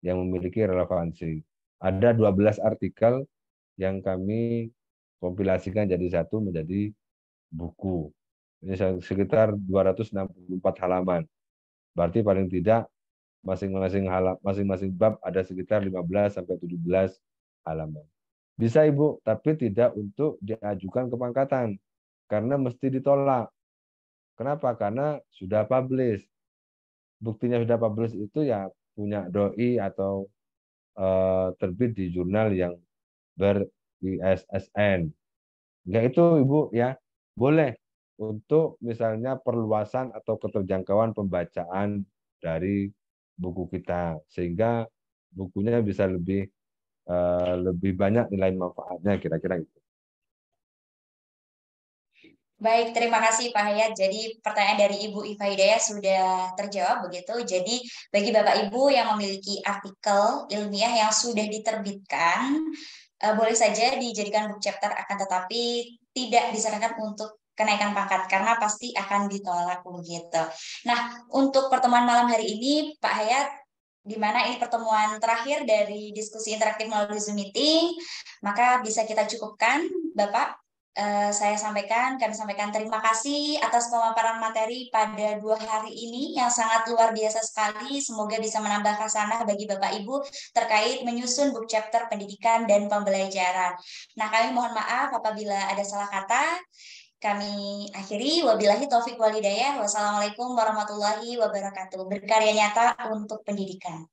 B: yang memiliki relevansi. Ada 12 artikel yang kami kompilasikan jadi satu menjadi buku. Ini sekitar 264 halaman. Berarti paling tidak masing-masing bab ada sekitar 15 sampai 17 halaman. Bisa Ibu, tapi tidak untuk diajukan ke pangkatan karena mesti ditolak. Kenapa? Karena sudah publish. Buktinya sudah publish itu ya punya doi atau terbit di jurnal yang ber-ISSN. Ya itu Ibu ya. boleh untuk misalnya perluasan atau keterjangkauan pembacaan dari buku kita, sehingga bukunya bisa lebih banyak nilai manfaatnya, kira-kira itu.
A: Baik, terima kasih Pak Hayat. Jadi pertanyaan dari Ibu Iva Hidayah sudah terjawab begitu. Jadi bagi Bapak Ibu yang memiliki artikel ilmiah yang sudah diterbitkan, boleh saja dijadikan book chapter, akan tetapi tidak disarankan untuk kenaikan pangkat karena pasti akan ditolak begitu. Nah, untuk pertemuan malam hari ini Pak Hayat, di mana ini pertemuan terakhir dari diskusi interaktif melalui Zoom meeting, maka bisa kita cukupkan Bapak. Kami sampaikan terima kasih atas pemaparan materi pada 2 hari ini yang sangat luar biasa sekali. Semoga bisa menambah khasanah bagi Bapak Ibu terkait menyusun book chapter pendidikan dan pembelajaran. Nah, kami mohon maaf apabila ada salah kata. Kami akhiri. Wabillahi taufik walhidayah. Wassalamualaikum warahmatullahi wabarakatuh. Berkarya nyata untuk pendidikan.